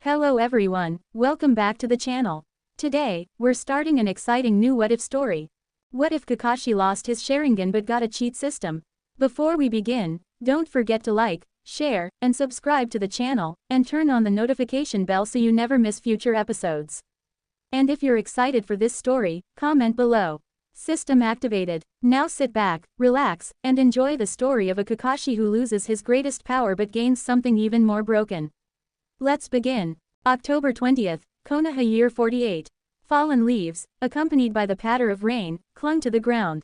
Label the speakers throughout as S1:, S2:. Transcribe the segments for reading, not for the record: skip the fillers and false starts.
S1: Hello everyone, welcome back to the channel. Today, we're starting an exciting new what-if story. What if Kakashi lost his Sharingan but got a cheat system? Before we begin, don't forget to like, share, and subscribe to the channel, and turn on the notification bell so you never miss future episodes. And if you're excited for this story, comment below. System activated. Now sit back, relax, and enjoy the story of a Kakashi who loses his greatest power but gains something even more broken. Let's begin. October 20th, Konoha year 48. Fallen leaves, accompanied by the patter of rain, clung to the ground.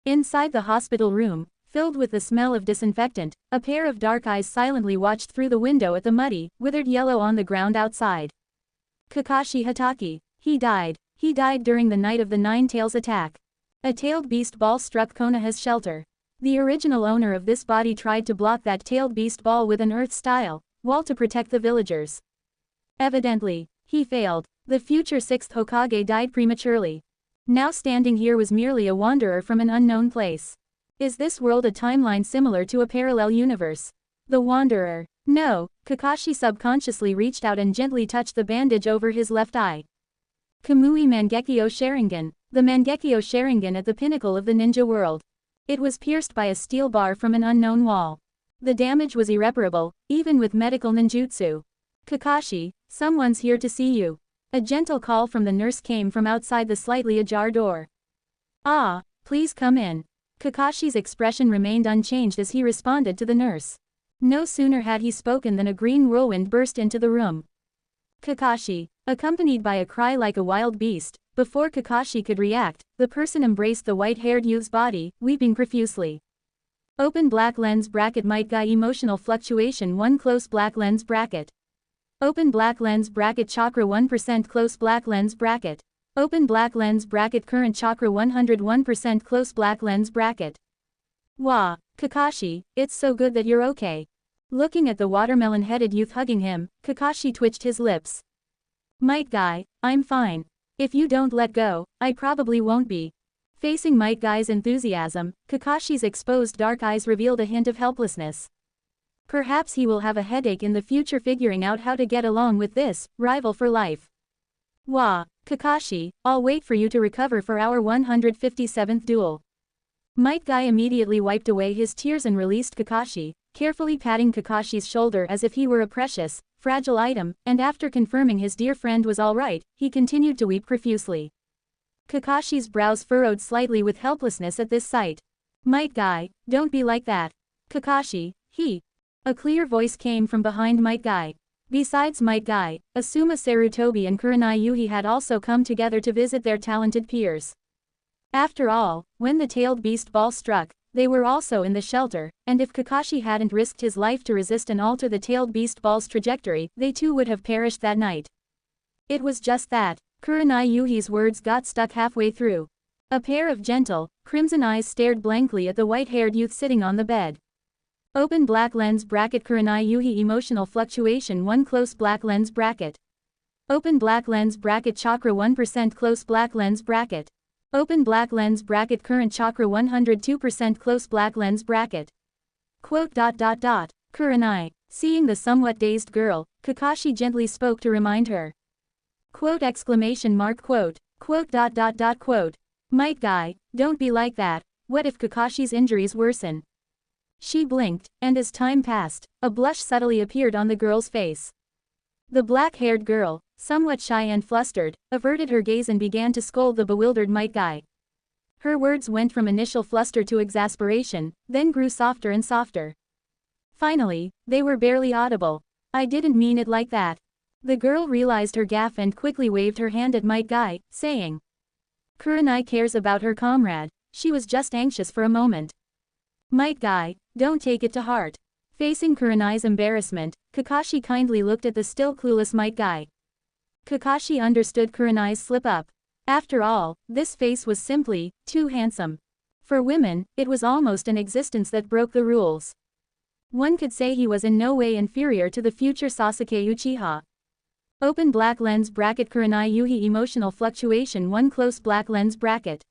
S1: Inside the hospital room, filled with the smell of disinfectant, a pair of dark eyes silently watched through the window at the muddy, withered yellow on the ground outside. Kakashi Hatake. He died. He died during the night of the Nine Tails attack. A tailed beast ball struck Konoha's shelter. The original owner of this body tried to block that tailed beast ball with an earth-style wall to protect the villagers. Evidently, he failed. The future 6th Hokage died prematurely. Now standing here was merely a wanderer from an unknown place. Is this world a timeline similar to a parallel universe? The wanderer. No, Kakashi subconsciously reached out and gently touched the bandage over his left eye. Kamui Mangekyo Sharingan. The Mangekyo Sharingan at the pinnacle of the ninja world. It was pierced by a steel bar from an unknown wall. The damage was irreparable, even with medical ninjutsu. Kakashi, someone's here to see you. A gentle call from the nurse came from outside the slightly ajar door. Ah, please come in. Kakashi's expression remained unchanged as he responded to the nurse. No sooner had he spoken than a green whirlwind burst into the room. Kakashi, accompanied by a cry like a wild beast. Before Kakashi could react, the person embraced the white-haired youth's body, weeping profusely. Open black lens bracket Might Guy emotional fluctuation 1 close black lens bracket. Open black lens bracket chakra 1% close black lens bracket. Open black lens bracket current chakra 101% close black lens bracket. Wah, Kakashi, it's so good that you're okay. Looking at the watermelon-headed youth hugging him, Kakashi twitched his lips. Might Guy, I'm fine. If you don't let go, I probably won't be. Facing Might Guy's enthusiasm, Kakashi's exposed dark eyes revealed a hint of helplessness. Perhaps he will have a headache in the future figuring out how to get along with this rival for life. Wah, Kakashi, I'll wait for you to recover for our 157th duel. Might Guy immediately wiped away his tears and released Kakashi, carefully patting Kakashi's shoulder as if he were a precious, fragile item, and after confirming his dear friend was all right, he continued to weep profusely. Kakashi's brows furrowed slightly with helplessness at this sight. Might Guy, don't be like that. Kakashi, he. A clear voice came from behind Might Guy. Besides Might Guy, Asuma Sarutobi and Kurenai Yuhi had also come together to visit their talented peers. After all, when the tailed beast ball struck, they were also in the shelter, and if Kakashi hadn't risked his life to resist and alter the tailed beast ball's trajectory, they too would have perished that night. It was just that. Kurenai Yuhi's words got stuck halfway through. A pair of gentle, crimson eyes stared blankly at the white-haired youth sitting on the bed. Open black lens bracket Kurenai Yuhi emotional fluctuation 1 close black lens bracket. Open black lens bracket chakra 1% close black lens bracket. Open black lens bracket current chakra 102% close black lens bracket. Quote. Kurenai. Seeing the somewhat dazed girl, Kakashi gently spoke to remind her. Quote exclamation mark quote. Quote. Quote. Might Guy, don't be like that. What if Kakashi's injuries worsen? She blinked, and as time passed, a blush subtly appeared on the girl's face. The black-haired girl, somewhat shy and flustered, averted her gaze and began to scold the bewildered Might Guy. Her words went from initial fluster to exasperation, then grew softer and softer. Finally, they were barely audible. I didn't mean it like that. The girl realized her gaffe and quickly waved her hand at Might Guy, saying, Kurenai cares about her comrade. She was just anxious for a moment. Might Guy, don't take it to heart. Facing Kurenai's embarrassment, Kakashi kindly looked at the still clueless Might Guy. Kakashi understood Kurenai's slip-up. After all, this face was simply too handsome. For women, it was almost an existence that broke the rules. One could say he was in no way inferior to the future Sasuke Uchiha. Open black lens bracket Kurenai Yuhi emotional fluctuation 1 close black lens bracket.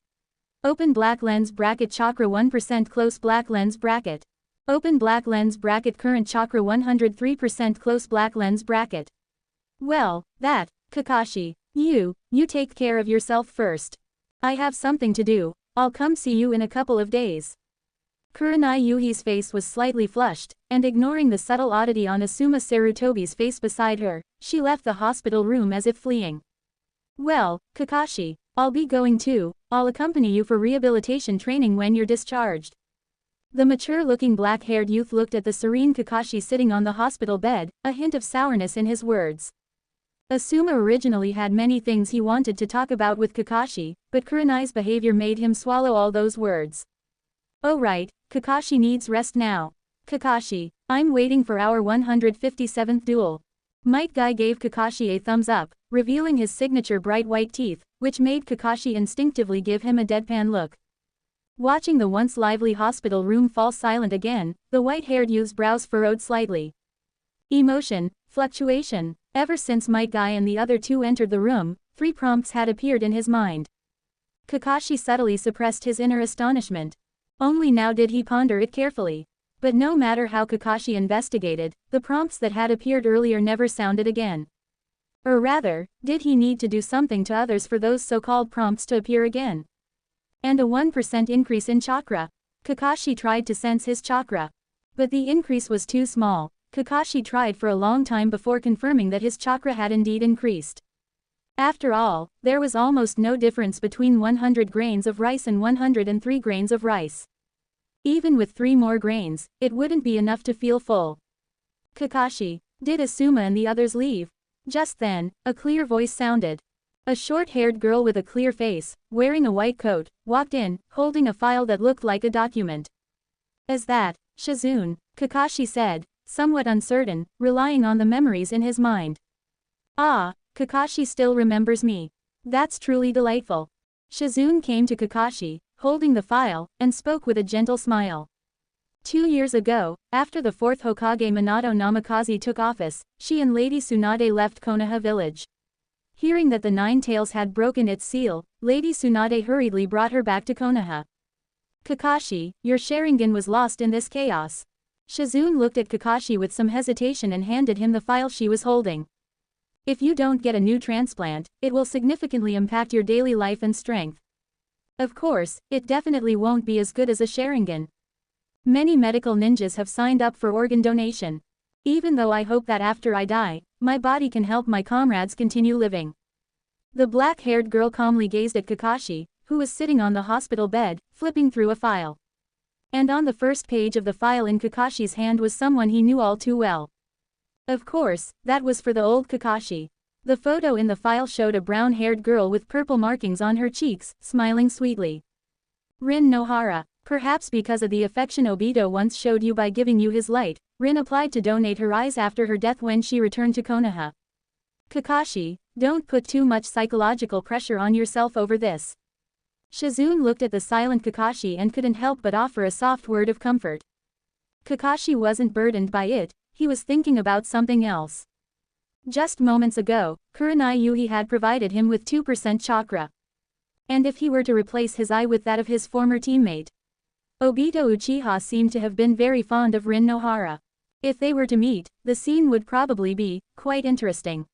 S1: Open black lens bracket chakra 1% close black lens bracket. Open black lens bracket current chakra 103% close black lens bracket. Well, Kakashi. You take care of yourself first. I have something to do, I'll come see you in a couple of days. Kurenai Yuhi's face was slightly flushed, and ignoring the subtle oddity on Asuma Sarutobi's face beside her, she left the hospital room as if fleeing. Well, Kakashi, I'll be going too, I'll accompany you for rehabilitation training when you're discharged. The mature-looking black-haired youth looked at the serene Kakashi sitting on the hospital bed, a hint of sourness in his words. Asuma originally had many things he wanted to talk about with Kakashi, but Kurenai's behavior made him swallow all those words. Oh right, Kakashi needs rest now. Kakashi, I'm waiting for our 157th duel. Might Guy gave Kakashi a thumbs up, revealing his signature bright white teeth, which made Kakashi instinctively give him a deadpan look. Watching the once lively hospital room fall silent again, the white-haired youth's brows furrowed slightly. Emotion, fluctuation. Ever since Might Guy and the other two entered the room, 3 prompts had appeared in his mind. Kakashi subtly suppressed his inner astonishment. Only now did he ponder it carefully. But no matter how Kakashi investigated, the prompts that had appeared earlier never sounded again. Or rather, did he need to do something to others for those so-called prompts to appear again? And a 1% increase in chakra. Kakashi tried to sense his chakra. But the increase was too small. Kakashi tried for a long time before confirming that his chakra had indeed increased. After all, there was almost no difference between 100 grains of rice and 103 grains of rice. Even with 3 more grains, it wouldn't be enough to feel full. Kakashi, did Asuma and the others leave? Just then, a clear voice sounded. A short-haired girl with a clear face, wearing a white coat, walked in, holding a file that looked like a document. Is that Shizune? Kakashi said, somewhat uncertain, relying on the memories in his mind. Ah, Kakashi still remembers me. That's truly delightful. Shizune came to Kakashi, holding the file, and spoke with a gentle smile. 2 years ago, after the 4th Hokage Minato Namikaze took office, she and Lady Tsunade left Konoha village. Hearing that the Nine Tails had broken its seal, Lady Tsunade hurriedly brought her back to Konoha. Kakashi, your Sharingan was lost in this chaos. Shizune looked at Kakashi with some hesitation and handed him the file she was holding. If you don't get a new transplant, it will significantly impact your daily life and strength. Of course, it definitely won't be as good as a Sharingan. Many medical ninjas have signed up for organ donation. Even though I hope that after I die, my body can help my comrades continue living. The black-haired girl calmly gazed at Kakashi, who was sitting on the hospital bed, flipping through a file. And on the first page of the file in Kakashi's hand was someone he knew all too well. Of course, that was for the old Kakashi. The photo in the file showed a brown-haired girl with purple markings on her cheeks, smiling sweetly. Rin Nohara. Perhaps because of the affection Obito once showed you by giving you his light, Rin applied to donate her eyes after her death when she returned to Konoha. Kakashi, don't put too much psychological pressure on yourself over this. Shizune looked at the silent Kakashi and couldn't help but offer a soft word of comfort. Kakashi wasn't burdened by it, he was thinking about something else. Just moments ago, Kurenai Yuhi had provided him with 2% chakra. And if he were to replace his eye with that of his former teammate? Obito Uchiha seemed to have been very fond of Rin Nohara. If they were to meet, the scene would probably be quite interesting.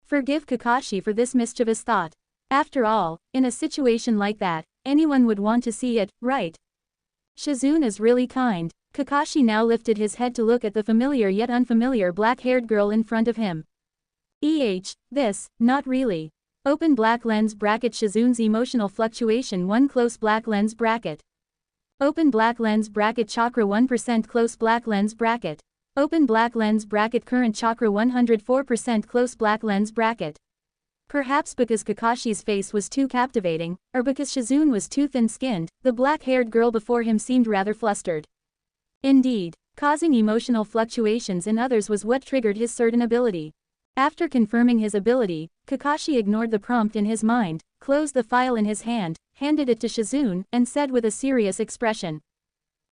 S1: Forgive Kakashi for this mischievous thought. After all, in a situation like that, anyone would want to see it, right? Shizune is really kind. Kakashi now lifted his head to look at the familiar yet unfamiliar black-haired girl in front of him. This, not really. Open black lens bracket. Shizune's emotional fluctuation 1 close black lens bracket. Open black lens bracket. Chakra 1% close black lens bracket. Open black lens bracket. Current chakra 104% close black lens bracket. Perhaps because Kakashi's face was too captivating, or because Shizune was too thin-skinned, the black-haired girl before him seemed rather flustered. Indeed, causing emotional fluctuations in others was what triggered his certain ability. After confirming his ability, Kakashi ignored the prompt in his mind, closed the file in his hand, handed it to Shizune, and said with a serious expression.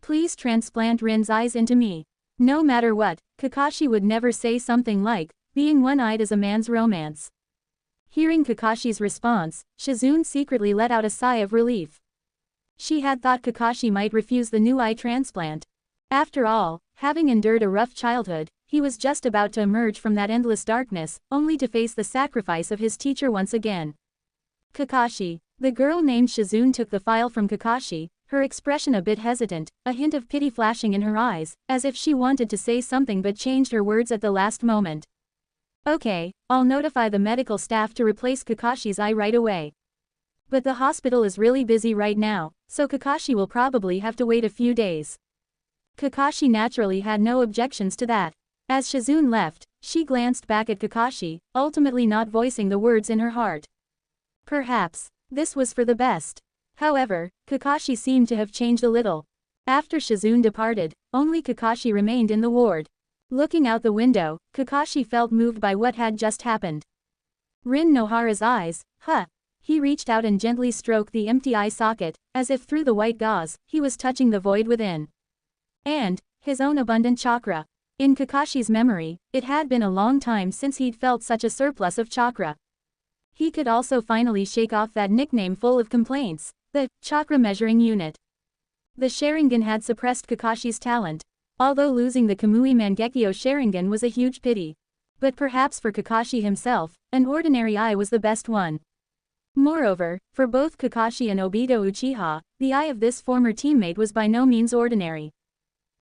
S1: Please transplant Rin's eyes into me. No matter what, Kakashi would never say something like, being one-eyed is a man's romance. Hearing Kakashi's response, Shizune secretly let out a sigh of relief. She had thought Kakashi might refuse the new eye transplant. After all, having endured a rough childhood, he was just about to emerge from that endless darkness, only to face the sacrifice of his teacher once again. Kakashi. The girl named Shizune took the file from Kakashi, her expression a bit hesitant, a hint of pity flashing in her eyes, as if she wanted to say something but changed her words at the last moment. Okay, I'll notify the medical staff to replace Kakashi's eye right away. But the hospital is really busy right now, so Kakashi will probably have to wait a few days. Kakashi naturally had no objections to that. As Shizune left, she glanced back at Kakashi, ultimately not voicing the words in her heart. Perhaps this was for the best. However, Kakashi seemed to have changed a little. After Shizune departed, only Kakashi remained in the ward. Looking out the window, Kakashi felt moved by what had just happened. Rin Nohara's eyes, He reached out and gently stroked the empty eye socket, as if through the white gauze, he was touching the void within. And his own abundant chakra. In Kakashi's memory, it had been a long time since he'd felt such a surplus of chakra. He could also finally shake off that nickname full of complaints, the chakra measuring unit. The Sharingan had suppressed Kakashi's talent, although losing the Kamui Mangekyo Sharingan was a huge pity. But perhaps for Kakashi himself, an ordinary eye was the best one. Moreover, for both Kakashi and Obito Uchiha, the eye of this former teammate was by no means ordinary.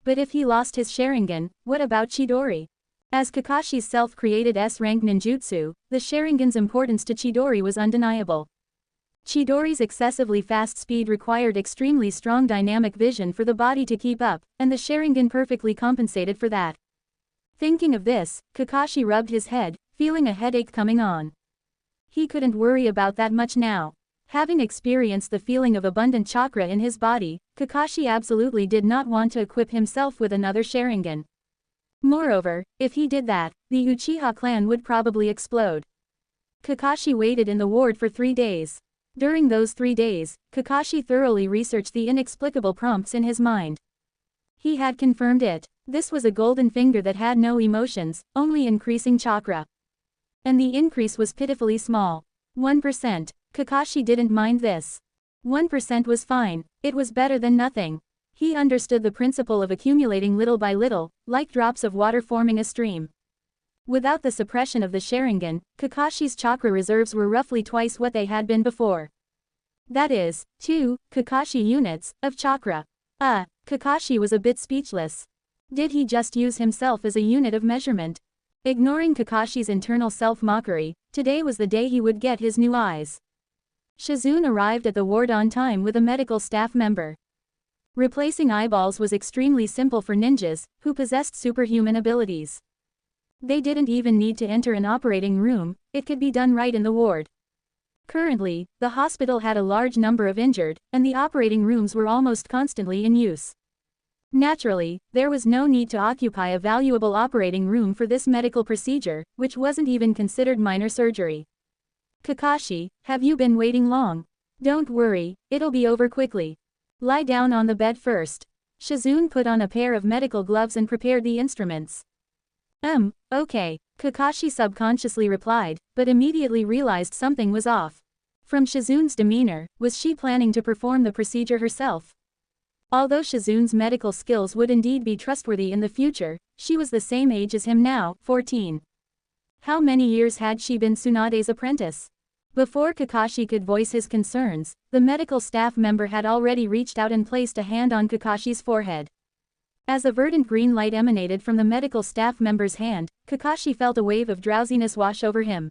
S1: But if he lost his Sharingan, what about Chidori? As Kakashi's self-created S-rank ninjutsu, the Sharingan's importance to Chidori was undeniable. Chidori's excessively fast speed required extremely strong dynamic vision for the body to keep up, and the Sharingan perfectly compensated for that. Thinking of this, Kakashi rubbed his head, feeling a headache coming on. He couldn't worry about that much now. Having experienced the feeling of abundant chakra in his body, Kakashi absolutely did not want to equip himself with another Sharingan. Moreover, if he did that, the Uchiha clan would probably explode. Kakashi waited in the ward for 3 days. During those 3 days, Kakashi thoroughly researched the inexplicable prompts in his mind. He had confirmed it. This was a golden finger that had no emotions, only increasing chakra. And the increase was pitifully small. 1%. Kakashi didn't mind this. 1% was fine, it was better than nothing. He understood the principle of accumulating little by little, like drops of water forming a stream. Without the suppression of the Sharingan, Kakashi's chakra reserves were roughly twice what they had been before. That is, 2 Kakashi units of chakra. Kakashi was a bit speechless. Did he just use himself as a unit of measurement? Ignoring Kakashi's internal self-mockery, today was the day he would get his new eyes. Shizune arrived at the ward on time with a medical staff member. Replacing eyeballs was extremely simple for ninjas, who possessed superhuman abilities. They didn't even need to enter an operating room, it could be done right in the ward. Currently, the hospital had a large number of injured, and the operating rooms were almost constantly in use. Naturally, there was no need to occupy a valuable operating room for this medical procedure, which wasn't even considered minor surgery. Kakashi, have you been waiting long? Don't worry, it'll be over quickly. Lie down on the bed first. Shizune put on a pair of medical gloves and prepared the instruments. Okay, Kakashi subconsciously replied, but immediately realized something was off. From Shizune's demeanor, was she planning to perform the procedure herself? Although Shizune's medical skills would indeed be trustworthy in the future, she was the same age as him now, 14. How many years had she been Tsunade's apprentice? Before Kakashi could voice his concerns, the medical staff member had already reached out and placed a hand on Kakashi's forehead. As a verdant green light emanated from the medical staff member's hand, Kakashi felt a wave of drowsiness wash over him.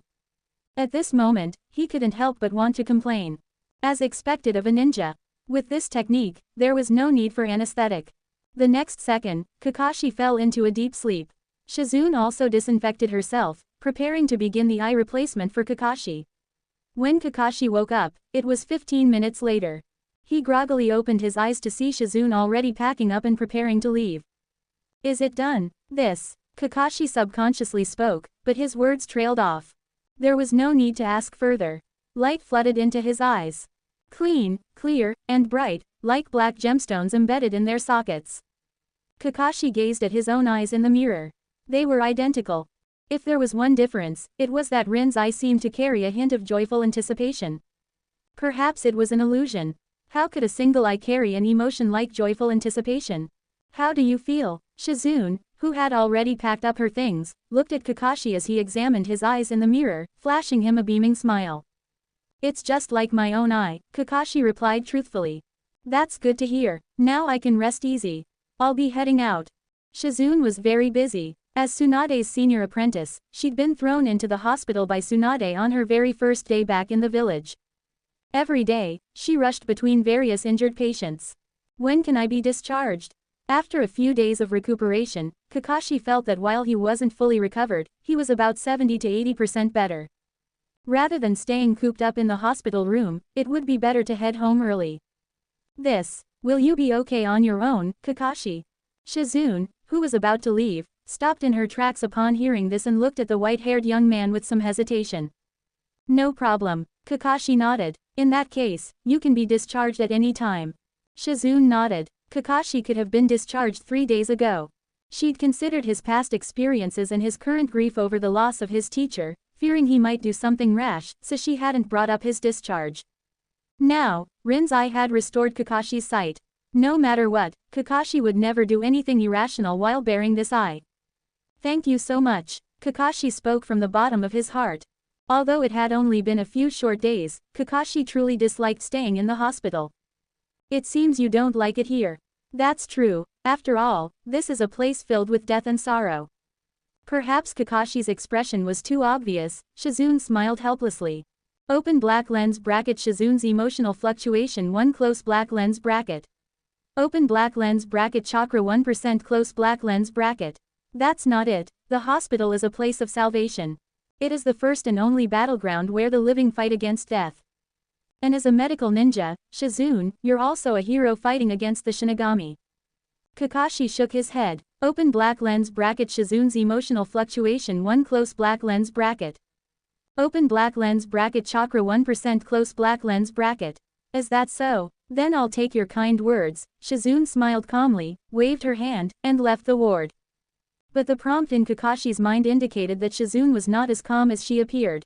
S1: At this moment, he couldn't help but want to complain. As expected of a ninja. With this technique, there was no need for anesthetic. The next second, Kakashi fell into a deep sleep. Shizune also disinfected herself, preparing to begin the eye replacement for Kakashi. When Kakashi woke up, it was 15 minutes later. He groggily opened his eyes to see Shizune already packing up and preparing to leave. Is it done? Kakashi subconsciously spoke, but his words trailed off. There was no need to ask further. Light flooded into his eyes. Clean, clear, and bright, like black gemstones embedded in their sockets. Kakashi gazed at his own eyes in the mirror. They were identical. If there was one difference, it was that Rin's eye seemed to carry a hint of joyful anticipation. Perhaps it was an illusion. How could a single eye carry an emotion like joyful anticipation? How do you feel, Shizune? who had already packed up her things, looked at Kakashi as he examined his eyes in the mirror, flashing him a beaming smile. "It's just like my own eye," Kakashi replied truthfully. "That's good to hear. Now I can rest easy. I'll be heading out." Shizune was very busy. As Tsunade's senior apprentice, she'd been thrown into the hospital by Tsunade on her very first day back in the village. Every day, she rushed between various injured patients. "When can I be discharged?" After a few days of recuperation, Kakashi felt that while he wasn't fully recovered, he was about 70 to 80% better. Rather than staying cooped up in the hospital room, it would be better to head home early. Will you be okay on your own, Kakashi?" Shizune, who was about to leave, stopped in her tracks upon hearing this and looked at the white-haired young man with some hesitation. "No problem," Kakashi nodded. "In that case, you can be discharged at any time." Shizune nodded. Kakashi could have been discharged 3 days ago. She'd considered his past experiences and his current grief over the loss of his teacher, fearing he might do something rash, so she hadn't brought up his discharge. Now, Rin's eye had restored Kakashi's sight. No matter what, Kakashi would never do anything irrational while bearing this eye. "Thank you so much," Kakashi spoke from the bottom of his heart. Although it had only been a few short days, Kakashi truly disliked staying in the hospital. "It seems you don't like it here." "That's true. After all, this is a place filled with death and sorrow." Perhaps Kakashi's expression was too obvious. Shizune smiled helplessly. Open black lens bracket. Shizune's emotional fluctuation 1 close black lens bracket. Open black lens bracket. Chakra 1% close black lens bracket. That's not it. The hospital is a place of salvation. It is the first and only battleground where the living fight against death. And as a medical ninja, Shizune, you're also a hero fighting against the Shinigami. Kakashi shook his head. Open black lens bracket. Shizune's emotional fluctuation 1 close black lens bracket. Open black lens bracket. Chakra 1% close black lens bracket. Is that so? Then I'll take your kind words. Shizune smiled calmly, waved her hand, and left the ward. But the prompt in Kakashi's mind indicated that Shizune was not as calm as she appeared.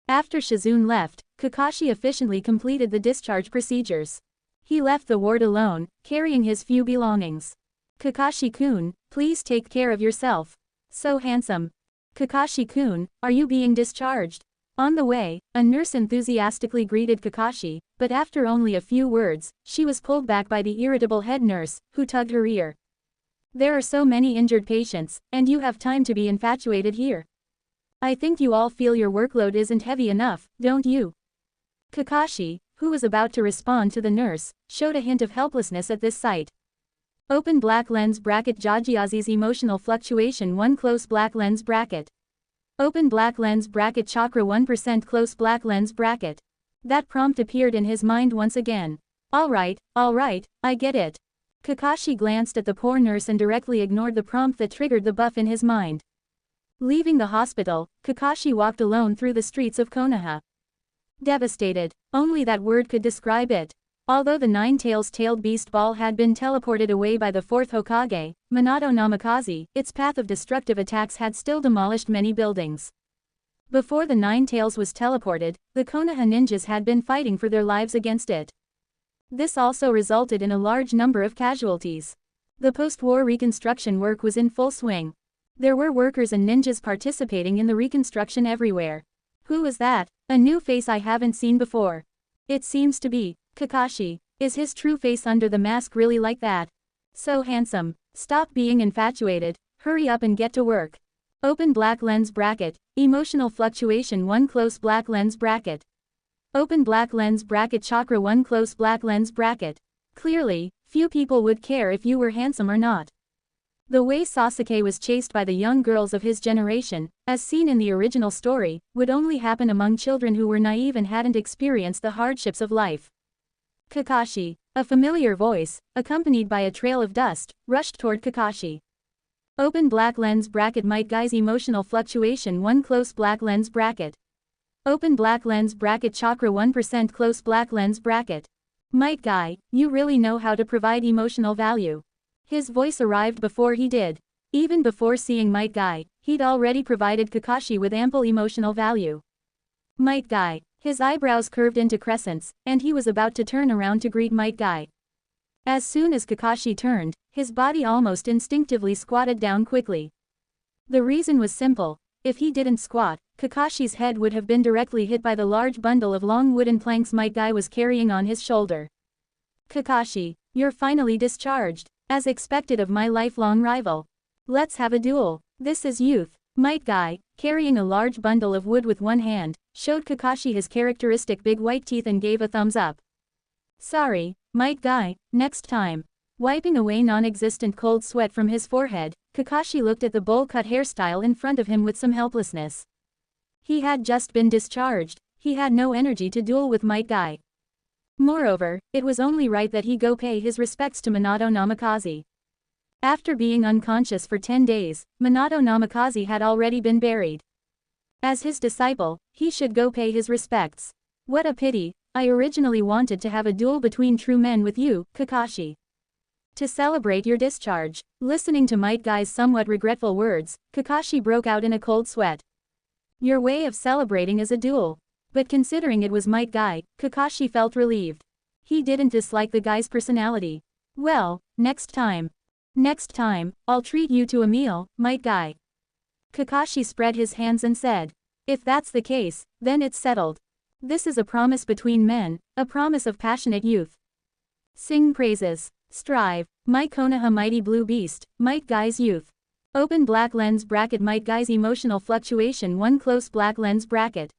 S1: After Shizune left, Kakashi efficiently completed the discharge procedures. He left the ward alone, carrying his few belongings. "Kakashi-kun, please take care of yourself. So handsome." "Kakashi-kun, are you being discharged?" On the way, a nurse enthusiastically greeted Kakashi, but after only a few words, she was pulled back by the irritable head nurse, who tugged her ear. "There are so many injured patients, and you have time to be infatuated here. I think you all feel your workload isn't heavy enough, don't you?" Kakashi, who was about to respond to the nurse, showed a hint of helplessness at this sight. Open black lens bracket. Jajiazi's emotional fluctuation 1 close black lens bracket. Open black lens bracket. Chakra 1% close black lens bracket. That prompt appeared in his mind once again. All right, I get it." Kakashi glanced at the poor nurse and directly ignored the prompt that triggered the buff in his mind. Leaving the hospital, Kakashi walked alone through the streets of Konoha. Devastated. Only that word could describe it. Although the nine-tailed beast ball had been teleported away by the fourth Hokage, Minato Namikaze, its path of destructive attacks had still demolished many buildings. Before the Nine Tails was teleported, the Konoha ninjas had been fighting for their lives against it. This also resulted in a large number of casualties. The post-war reconstruction work was in full swing. There were workers and ninjas participating in the reconstruction everywhere. Who was that? A new face I haven't seen before. It seems to be Kakashi. Is his true face under the mask really like that? So handsome. Stop being infatuated, hurry up and get to work. Open black lens bracket, emotional fluctuation 1 close black lens bracket. Open black lens bracket. Chakra 1 close black lens bracket. Clearly, few people would care if you were handsome or not. The way Sasuke was chased by the young girls of his generation, as seen in the original story, would only happen among children who were naive and hadn't experienced the hardships of life. Kakashi. A familiar voice, accompanied by a trail of dust, rushed toward Kakashi. Open black lens bracket. Might Guy's emotional fluctuation 1 close black lens bracket. Open black lens bracket. Chakra 1% close black lens bracket. Might Guy, you really know how to provide emotional value. His voice arrived before he did. Even before seeing Might Guy, he'd already provided Kakashi with ample emotional value. Might Guy. His eyebrows curved into crescents, and he was about to turn around to greet Might Guy. As soon as Kakashi turned, his body almost instinctively squatted down quickly. The reason was simple. If he didn't squat, Kakashi's head would have been directly hit by the large bundle of long wooden planks Might Guy was carrying on his shoulder. Kakashi, you're finally discharged, as expected of my lifelong rival. Let's have a duel. This is youth. Might Guy, carrying a large bundle of wood with one hand, showed Kakashi his characteristic big white teeth and gave a thumbs up. Sorry, Might Guy, next time. Wiping away non-existent cold sweat from his forehead, Kakashi looked at the bowl-cut hairstyle in front of him with some helplessness. He had just been discharged, he had no energy to duel with Might Guy. Moreover, it was only right that he go pay his respects to Minato Namikaze. After being unconscious for 10 days, Minato Namikaze had already been buried. As his disciple, he should go pay his respects. What a pity, I originally wanted to have a duel between true men with you, Kakashi. To celebrate your discharge, listening to Might Guy's somewhat regretful words, Kakashi broke out in a cold sweat. Your way of celebrating is a duel. But considering it was Might Guy, Kakashi felt relieved. He didn't dislike the guy's personality. Well, next time, I'll treat you to a meal, Might Guy. Kakashi spread his hands and said. If that's the case, then it's settled. This is a promise between men, a promise of passionate youth. Sing praises. Strive, my Konoha mighty blue beast, Might Guy's youth. Open black lens bracket Might Guy's emotional fluctuation 1 close black lens bracket.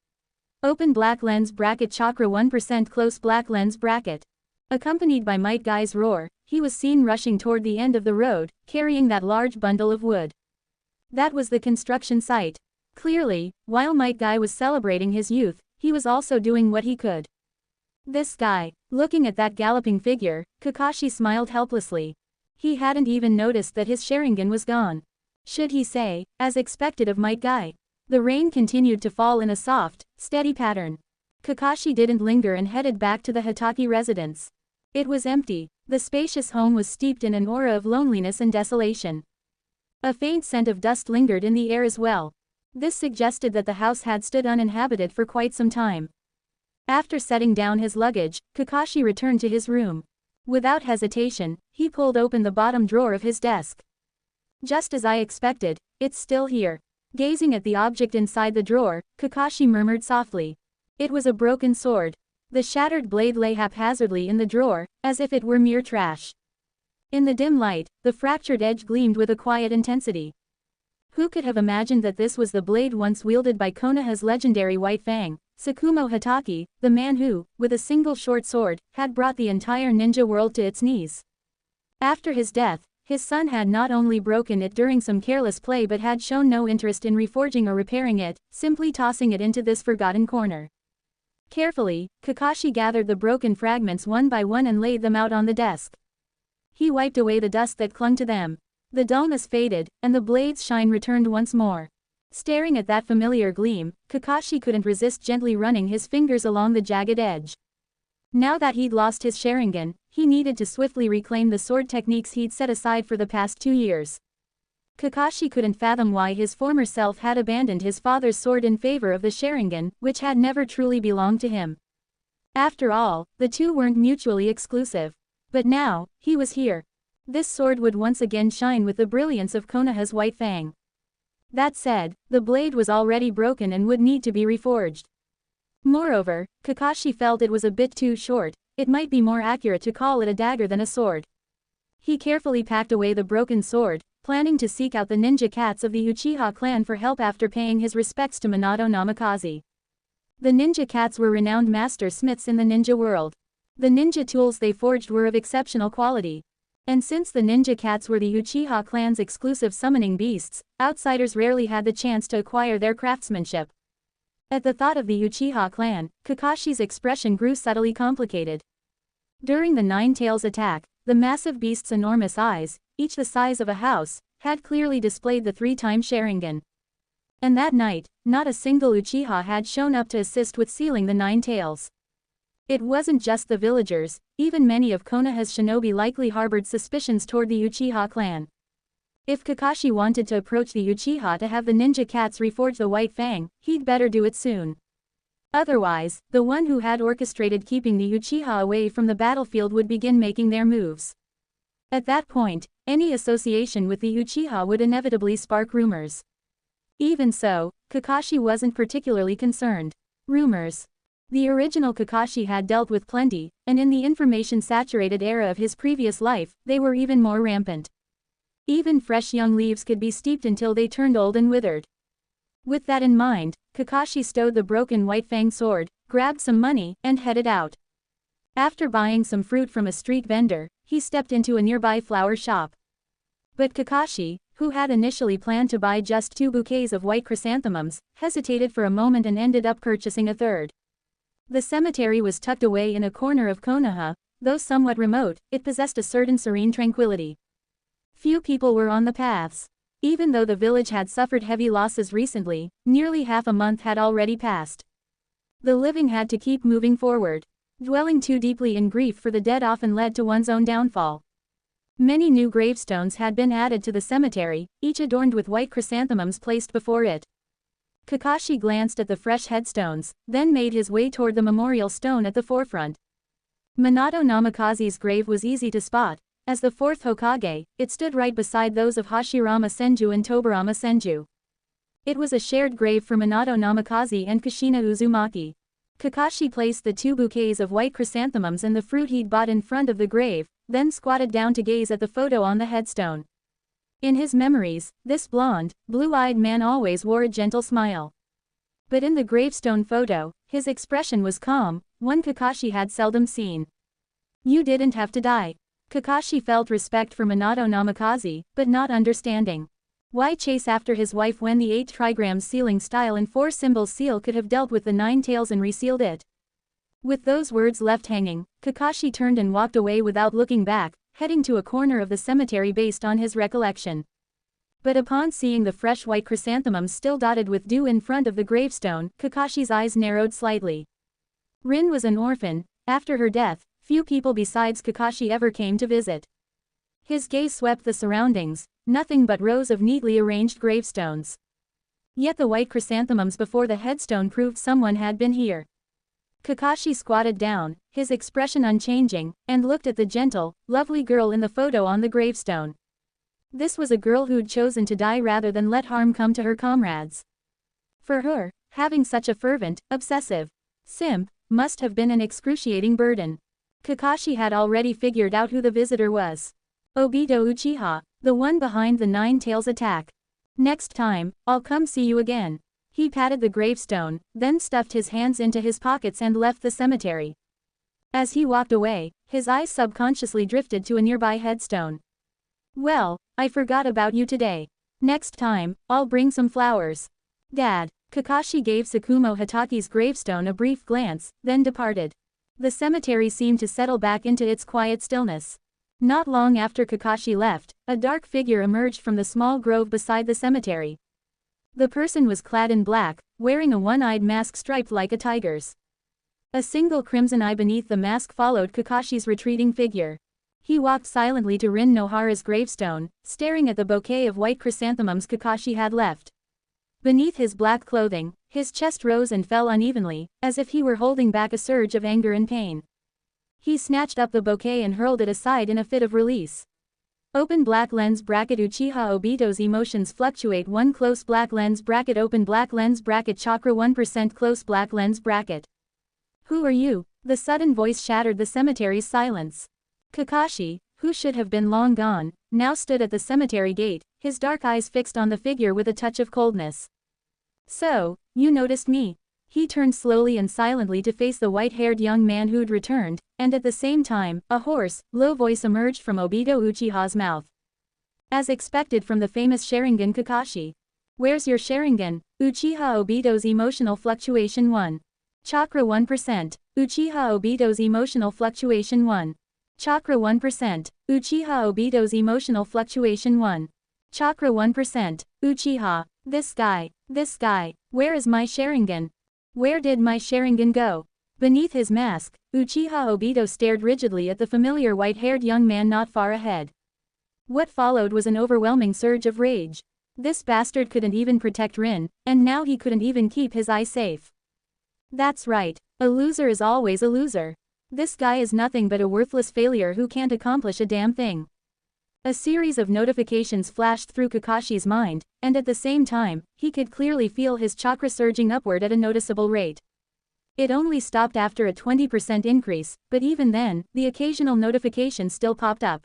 S1: Open black lens bracket chakra 1% close black lens bracket. Accompanied by Might Guy's roar, he was seen rushing toward the end of the road, carrying that large bundle of wood. That was the construction site. Clearly, while Might Guy was celebrating his youth, he was also doing what he could. This guy, looking at that galloping figure, Kakashi smiled helplessly. He hadn't even noticed that his Sharingan was gone. Should he say, as expected of Might Guy. The rain continued to fall in a soft, steady pattern. Kakashi didn't linger and headed back to the Hatake residence. It was empty. The spacious home was steeped in an aura of loneliness and desolation. A faint scent of dust lingered in the air as well. This suggested that the house had stood uninhabited for quite some time. After setting down his luggage, Kakashi returned to his room. Without hesitation, he pulled open the bottom drawer of his desk. Just as I expected, it's still here. Gazing at the object inside the drawer, Kakashi murmured softly. It was a broken sword. The shattered blade lay haphazardly in the drawer, as if it were mere trash. In the dim light, the fractured edge gleamed with a quiet intensity. Who could have imagined that this was the blade once wielded by Konoha's legendary White Fang, Tsukumo Hatake, the man who, with a single short sword, had brought the entire ninja world to its knees. After his death, his son had not only broken it during some careless play but had shown no interest in reforging or repairing it, simply tossing it into this forgotten corner. Carefully, Kakashi gathered the broken fragments one by one and laid them out on the desk. He wiped away the dust that clung to them. The dullness faded, and the blade's shine returned once more. Staring at that familiar gleam, Kakashi couldn't resist gently running his fingers along the jagged edge. Now that he'd lost his Sharingan, he needed to swiftly reclaim the sword techniques he'd set aside for the past 2 years. Kakashi couldn't fathom why his former self had abandoned his father's sword in favor of the Sharingan, which had never truly belonged to him. After all, the two weren't mutually exclusive. But now, he was here. This sword would once again shine with the brilliance of Konoha's White Fang. That said, the blade was already broken and would need to be reforged. Moreover, Kakashi felt it was a bit too short. It might be more accurate to call it a dagger than a sword. He carefully packed away the broken sword, planning to seek out the ninja cats of the Uchiha clan for help after paying his respects to Minato Namikaze. The ninja cats were renowned master smiths in the ninja world. The ninja tools they forged were of exceptional quality. And since the ninja cats were the Uchiha clan's exclusive summoning beasts, outsiders rarely had the chance to acquire their craftsmanship. At the thought of the Uchiha clan, Kakashi's expression grew subtly complicated. During the Nine Tails attack, the massive beast's enormous eyes, each the size of a house, had clearly displayed the 3-time Sharingan. And that night, not a single Uchiha had shown up to assist with sealing the Nine Tails. It wasn't just the villagers, even many of Konoha's shinobi likely harbored suspicions toward the Uchiha clan. If Kakashi wanted to approach the Uchiha to have the ninja cats reforge the White Fang, he'd better do it soon. Otherwise, the one who had orchestrated keeping the Uchiha away from the battlefield would begin making their moves. At that point, any association with the Uchiha would inevitably spark rumors. Even so, Kakashi wasn't particularly concerned. Rumors. The original Kakashi had dealt with plenty, and in the information-saturated era of his previous life, they were even more rampant. Even fresh young leaves could be steeped until they turned old and withered. With that in mind, Kakashi stowed the broken White Fang sword, grabbed some money, and headed out. After buying some fruit from a street vendor, he stepped into a nearby flower shop. But Kakashi, who had initially planned to buy just 2 bouquets of white chrysanthemums, hesitated for a moment and ended up purchasing a third. The cemetery was tucked away in a corner of Konoha. Though somewhat remote, it possessed a certain serene tranquility. Few people were on the paths. Even though the village had suffered heavy losses recently, nearly half a month had already passed. The living had to keep moving forward. Dwelling too deeply in grief for the dead often led to one's own downfall. Many new gravestones had been added to the cemetery, each adorned with white chrysanthemums placed before it. Kakashi glanced at the fresh headstones, then made his way toward the memorial stone at the forefront. Minato Namikaze's grave was easy to spot. As the 4th Hokage, it stood right beside those of Hashirama Senju and Tobirama Senju. It was a shared grave for Minato Namikaze and Kushina Uzumaki. Kakashi placed the 2 bouquets of white chrysanthemums and the fruit he'd bought in front of the grave, then squatted down to gaze at the photo on the headstone. In his memories, this blonde, blue-eyed man always wore a gentle smile. But in the gravestone photo, his expression was calm, one Kakashi had seldom seen. You didn't have to die. Kakashi felt respect for Minato Namikaze, but not understanding. Why chase after his wife when the 8 trigrams sealing style and 4 symbols seal could have dealt with the 9 tails and resealed it? With those words left hanging, Kakashi turned and walked away without looking back, heading to a corner of the cemetery based on his recollection. But upon seeing the fresh white chrysanthemums still dotted with dew in front of the gravestone, Kakashi's eyes narrowed slightly. Rin was an orphan. After her death, few people besides Kakashi ever came to visit. His gaze swept the surroundings, nothing but rows of neatly arranged gravestones. Yet the white chrysanthemums before the headstone proved someone had been here. Kakashi squatted down, his expression unchanging, and looked at the gentle, lovely girl in the photo on the gravestone. This was a girl who'd chosen to die rather than let harm come to her comrades. For her, having such a fervent, obsessive simp must have been an excruciating burden. Kakashi had already figured out who the visitor was. Obito Uchiha, the one behind the 9 tails attack. Next time, I'll come see you again. He patted the gravestone, then stuffed his hands into his pockets and left the cemetery. As he walked away, his eyes subconsciously drifted to a nearby headstone. Well, I forgot about you today. Next time, I'll bring some flowers. Dad. Kakashi gave Tsukumo Hatake's gravestone a brief glance, then departed. The cemetery seemed to settle back into its quiet stillness. Not long after Kakashi left, a dark figure emerged from the small grove beside the cemetery. The person was clad in black, wearing a one-eyed mask striped like a tiger's. A single crimson eye beneath the mask followed Kakashi's retreating figure. He walked silently to Rin Nohara's gravestone, staring at the bouquet of white chrysanthemums Kakashi had left. Beneath his black clothing, his chest rose and fell unevenly, as if he were holding back a surge of anger and pain. He snatched up the bouquet and hurled it aside in a fit of release. Open black lens bracket Uchiha Obito's emotions fluctuate 1 close black lens bracket open black lens bracket chakra 1% close black lens bracket. Who are you? The sudden voice shattered the cemetery's silence. Kakashi, who should have been long gone, now stood at the cemetery gate, his dark eyes fixed on the figure with a touch of coldness. So, you noticed me. He turned slowly and silently to face the white-haired young man who'd returned, and at the same time, a hoarse, low voice emerged from Obito Uchiha's mouth. As expected from the famous Sharingan Kakashi. Where's your Sharingan? Uchiha Obito's emotional fluctuation 1. Chakra 1%. Uchiha Obito's emotional fluctuation 1. Chakra 1%. Uchiha Obito's emotional fluctuation 1. Chakra 1%. Uchiha. This guy. Where is my Sharingan? Where did my Sharingan go? Beneath his mask, Uchiha Obito stared rigidly at the familiar white-haired young man not far ahead. What followed was an overwhelming surge of rage. This bastard couldn't even protect Rin, and now he couldn't even keep his eye safe. That's right, a loser is always a loser. This guy is nothing but a worthless failure who can't accomplish a damn thing. A series of notifications flashed through Kakashi's mind, and at the same time, he could clearly feel his chakra surging upward at a noticeable rate. It only stopped after a 20% increase, but even then, the occasional notification still popped up.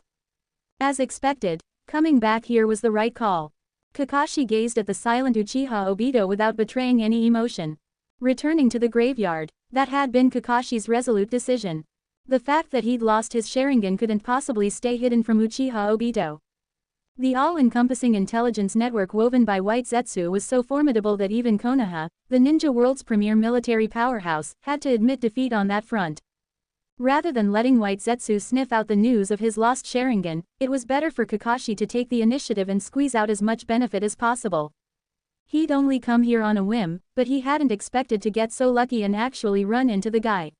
S1: As expected, coming back here was the right call. Kakashi gazed at the silent Uchiha Obito without betraying any emotion. Returning to the graveyard, that had been Kakashi's resolute decision. The fact that he'd lost his Sharingan couldn't possibly stay hidden from Uchiha Obito. The all-encompassing intelligence network woven by White Zetsu was so formidable that even Konoha, the ninja world's premier military powerhouse, had to admit defeat on that front. Rather than letting White Zetsu sniff out the news of his lost Sharingan, it was better for Kakashi to take the initiative and squeeze out as much benefit as possible. He'd only come here on a whim, but he hadn't expected to get so lucky and actually run into the guy.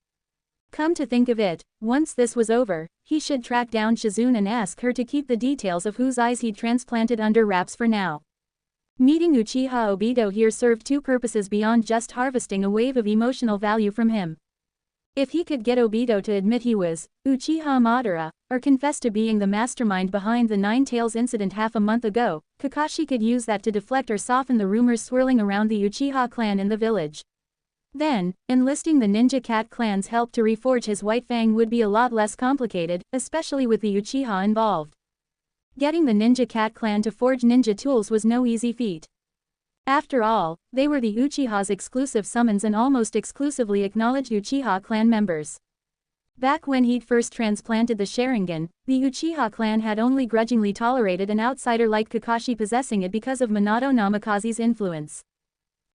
S1: Come to think of it, once this was over, he should track down Shizune and ask her to keep the details of whose eyes he'd transplanted under wraps for now. Meeting Uchiha Obito here served two purposes beyond just harvesting a wave of emotional value from him. If he could get Obito to admit he was Uchiha Madara, or confess to being the mastermind behind the Nine Tails incident half a month ago, Kakashi could use that to deflect or soften the rumors swirling around the Uchiha clan in the village. Then, enlisting the Ninja Cat clan's help to reforge his White Fang would be a lot less complicated, especially with the Uchiha involved. Getting the Ninja Cat clan to forge ninja tools was no easy feat. After all, they were the Uchiha's exclusive summons and almost exclusively acknowledged Uchiha clan members. Back when he'd first transplanted the Sharingan, the Uchiha clan had only grudgingly tolerated an outsider like Kakashi possessing it because of Minato Namikaze's influence.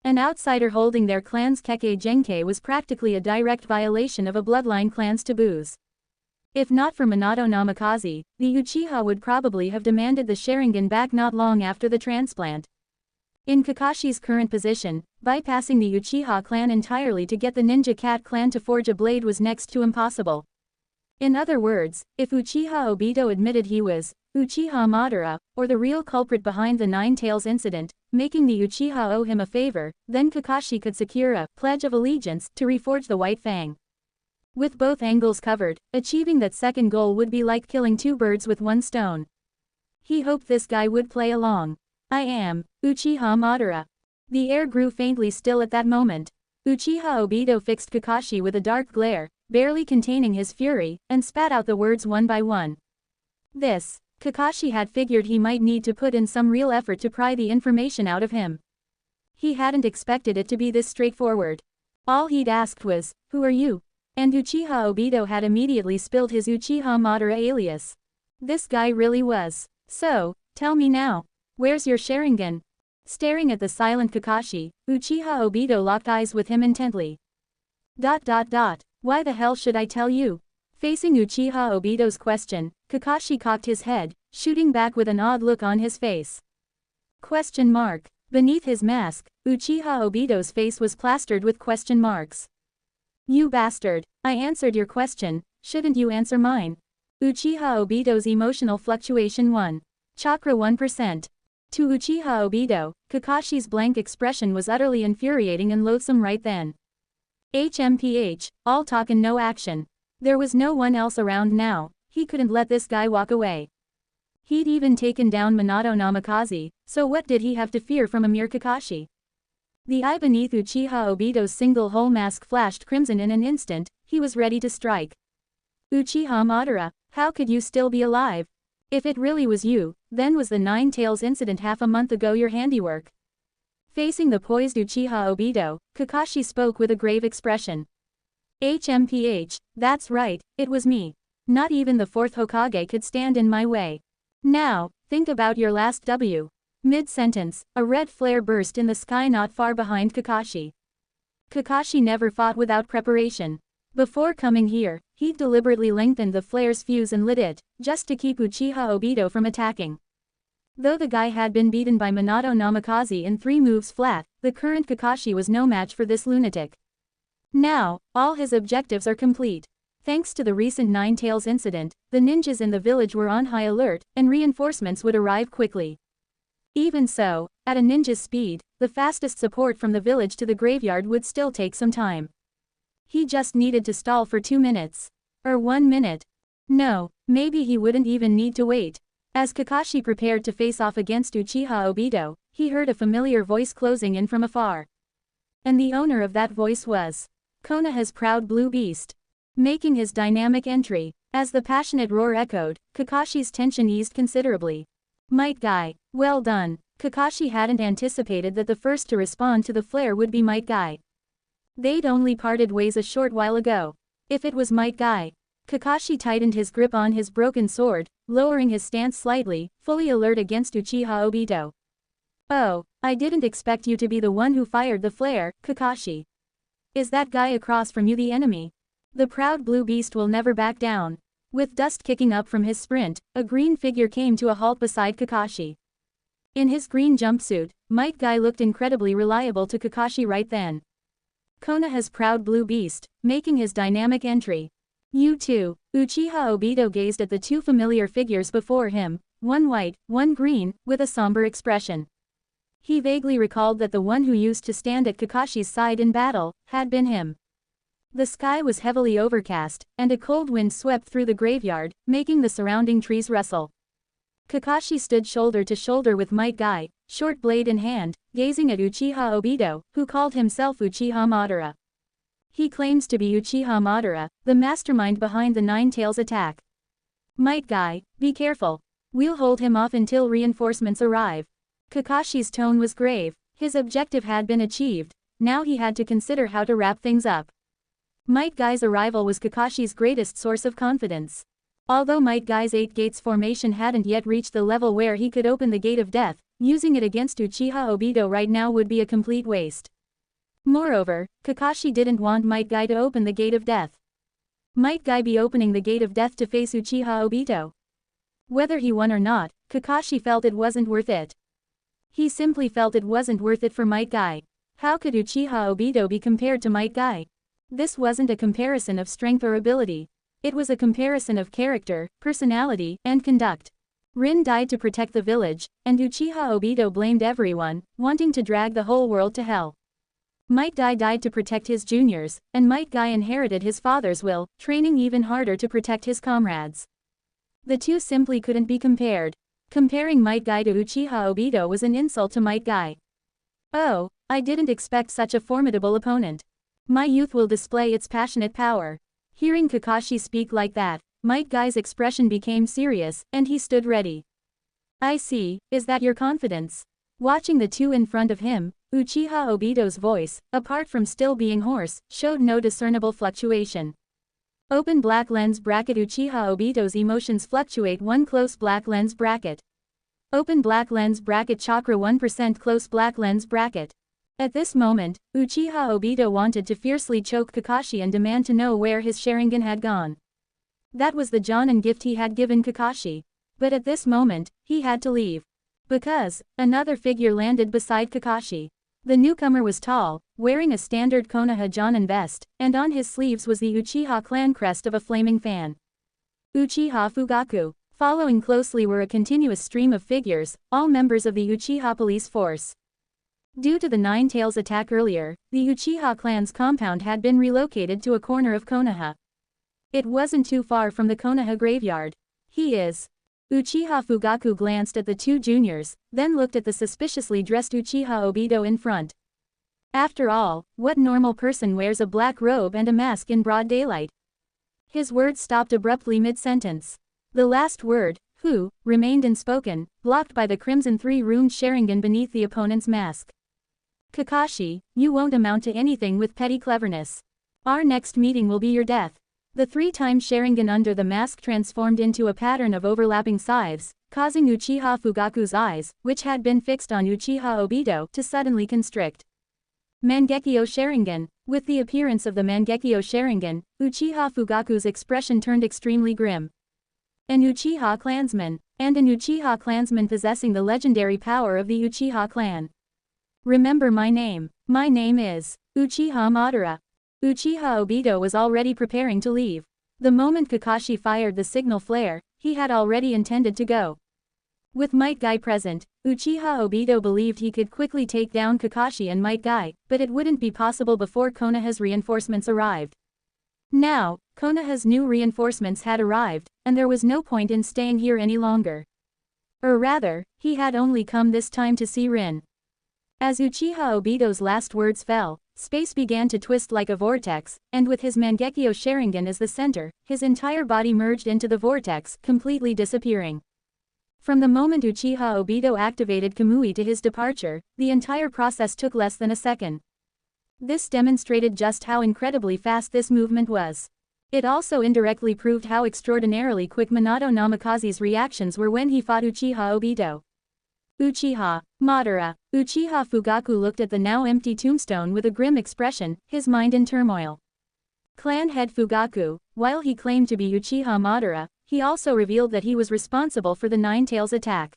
S1: An outsider holding their clan's Kekkei Genkei was practically a direct violation of a bloodline clan's taboos. If not for Minato Namikaze, the Uchiha would probably have demanded the Sharingan back not long after the transplant. In Kakashi's current position, bypassing the Uchiha clan entirely to get the Ninja Cat clan to forge a blade was next to impossible. In other words, if Uchiha Obito admitted he was Uchiha Madara, or the real culprit behind the Nine Tails incident, making the Uchiha owe him a favor, then Kakashi could secure a pledge of allegiance to reforge the White Fang. With both angles covered, achieving that second goal would be like killing two birds with one stone. He hoped this guy would play along. I am Uchiha Madara. The air grew faintly still at that moment. Uchiha Obito fixed Kakashi with a dark glare, barely containing his fury, and spat out the words one by one. Kakashi had figured he might need to put in some real effort to pry the information out of him. He hadn't expected it to be this straightforward. All he'd asked was, "Who are you?" And Uchiha Obito had immediately spilled his Uchiha Madara alias. This guy really was. "So, tell me now. Where's your Sharingan?" Staring at the silent Kakashi, Uchiha Obito locked eyes with him intently. Why the hell should I tell you?" Facing Uchiha Obito's question, Kakashi cocked his head, shooting back with an odd look on his face. Question mark. Beneath his mask, Uchiha Obito's face was plastered with question marks. "You bastard, I answered your question, shouldn't you answer mine?" Uchiha Obito's emotional fluctuation 1. Chakra 1%. To Uchiha Obito, Kakashi's blank expression was utterly infuriating and loathsome right then. HMPH, all talk and no action. There was no one else around now, he couldn't let this guy walk away. He'd even taken down Minato Namikaze, so what did he have to fear from a mere Kakashi? The eye beneath Uchiha Obito's single-hole mask flashed crimson in an instant, he was ready to strike. "Uchiha Madara, how could you still be alive? If it really was you, then was the Nine Tails incident half a month ago your handiwork?" Facing the poised Uchiha Obito, Kakashi spoke with a grave expression. HMPH, that's right, it was me. Not even the fourth Hokage could stand in my way. Now, think about your last W. Mid-sentence, a red flare burst in the sky not far behind Kakashi. Kakashi never fought without preparation. Before coming here, he'd deliberately lengthened the flare's fuse and lit it, just to keep Uchiha Obito from attacking. Though the guy had been beaten by Minato Namikaze in 3 moves flat, the current Kakashi was no match for this lunatic. Now, all his objectives are complete. Thanks to the recent Nine Tails incident, the ninjas in the village were on high alert, and reinforcements would arrive quickly. Even so, at a ninja's speed, the fastest support from the village to the graveyard would still take some time. He just needed to stall for 2 minutes. Or 1 minute. No, maybe he wouldn't even need to wait. As Kakashi prepared to face off against Uchiha Obito, he heard a familiar voice closing in from afar. And the owner of that voice was Konoha's proud blue beast. Making his dynamic entry. As the passionate roar echoed, Kakashi's tension eased considerably. Might Guy. Well done. Kakashi hadn't anticipated that the first to respond to the flare would be Might Guy. They'd only parted ways a short while ago. If it was Might Guy. Kakashi tightened his grip on his broken sword, lowering his stance slightly, fully alert against Uchiha Obito. Oh, I didn't expect you to be the one who fired the flare, Kakashi. Is that guy across from you the enemy? The proud blue beast will never back down. With dust kicking up from his sprint, a green figure came to a halt beside Kakashi. In his green jumpsuit, Might Guy looked incredibly reliable to Kakashi right then. Konoha's proud blue beast, making his dynamic entry. You too. Uchiha Obito gazed at the two familiar figures before him, one white, one green, with a somber expression. He vaguely recalled that the one who used to stand at Kakashi's side in battle had been him. The sky was heavily overcast, and a cold wind swept through the graveyard, making the surrounding trees rustle. Kakashi stood shoulder to shoulder with Might Guy, short blade in hand, gazing at Uchiha Obito, who called himself Uchiha Madara. He claims to be Uchiha Madara, the mastermind behind the Nine Tails attack. Might Guy, be careful. We'll hold him off until reinforcements arrive. Kakashi's tone was grave. His objective had been achieved. Now he had to consider how to wrap things up. Might Guy's arrival was Kakashi's greatest source of confidence. Although Might Guy's 8 gates formation hadn't yet reached the level where he could open the gate of death, using it against Uchiha Obito right now would be a complete waste. Moreover, Kakashi didn't want Might Guy to open the gate of death. Might Guy be opening the gate of death to face Uchiha Obito? Whether he won or not, Kakashi felt it wasn't worth it. He simply felt it wasn't worth it for Might Guy. How could Uchiha Obito be compared to Might Guy? This wasn't a comparison of strength or ability. It was a comparison of character, personality, and conduct. Rin died to protect the village, and Uchiha Obito blamed everyone, wanting to drag the whole world to hell. Might Guy died to protect his juniors, and Might Guy inherited his father's will, training even harder to protect his comrades. The two simply couldn't be compared. Comparing Might Guy to Uchiha Obito was an insult to Might Guy. Oh, I didn't expect such a formidable opponent. My youth will display its passionate power. Hearing Kakashi speak like that, Might Guy's expression became serious, and he stood ready. I see, is that your confidence? Watching the two in front of him, Uchiha Obito's voice, apart from still being hoarse, showed no discernible fluctuation. Open black lens bracket. Uchiha Obito's emotions fluctuate. 1 close black lens bracket. Open black lens bracket. Chakra 1% close black lens bracket. At this moment, Uchiha Obito wanted to fiercely choke Kakashi and demand to know where his Sharingan had gone. That was the Jonin gift he had given Kakashi. But at this moment, he had to leave. Because another figure landed beside Kakashi. The newcomer was tall, wearing a standard Konoha Jonin vest, and on his sleeves was the Uchiha clan crest of a flaming fan. Uchiha Fugaku. Following closely were a continuous stream of figures, all members of the Uchiha police force. Due to the Nine Tails attack earlier, the Uchiha clan's compound had been relocated to a corner of Konoha. It wasn't too far from the Konoha graveyard. He is. Uchiha Fugaku glanced at the two juniors, then looked at the suspiciously dressed Uchiha Obito in front. After all, what normal person wears a black robe and a mask in broad daylight? His words stopped abruptly mid-sentence. The last word, who, remained unspoken, blocked by the crimson 3-runed Sharingan beneath the opponent's mask. Kakashi, you won't amount to anything with petty cleverness. Our next meeting will be your death. The 3-time Sharingan under the mask transformed into a pattern of overlapping scythes, causing Uchiha Fugaku's eyes, which had been fixed on Uchiha Obito, to suddenly constrict. Mangekyo Sharingan. With the appearance of the Mangekyo Sharingan, Uchiha Fugaku's expression turned extremely grim. An Uchiha clansman, and an Uchiha clansman possessing the legendary power of the Uchiha clan. Remember my name. My name is Uchiha Madara. Uchiha Obito was already preparing to leave. The moment Kakashi fired the signal flare, he had already intended to go. With Might Guy present, Uchiha Obito believed he could quickly take down Kakashi and Might Guy, but it wouldn't be possible before Konoha's reinforcements arrived. Now, Konoha's new reinforcements had arrived, and there was no point in staying here any longer. Or rather, he had only come this time to see Rin. As Uchiha Obito's last words fell, space began to twist like a vortex, and with his Mangekyo Sharingan as the center, his entire body merged into the vortex, completely disappearing. From the moment Uchiha Obito activated Kamui to his departure, the entire process took less than a second. This demonstrated just how incredibly fast this movement was. It also indirectly proved how extraordinarily quick Minato Namikaze's reactions were when he fought Uchiha Obito. Uchiha Madara. Uchiha Fugaku looked at the now empty tombstone with a grim expression, his mind in turmoil. Clan head Fugaku, while he claimed to be Uchiha Madara, he also revealed that he was responsible for the Nine Tails attack.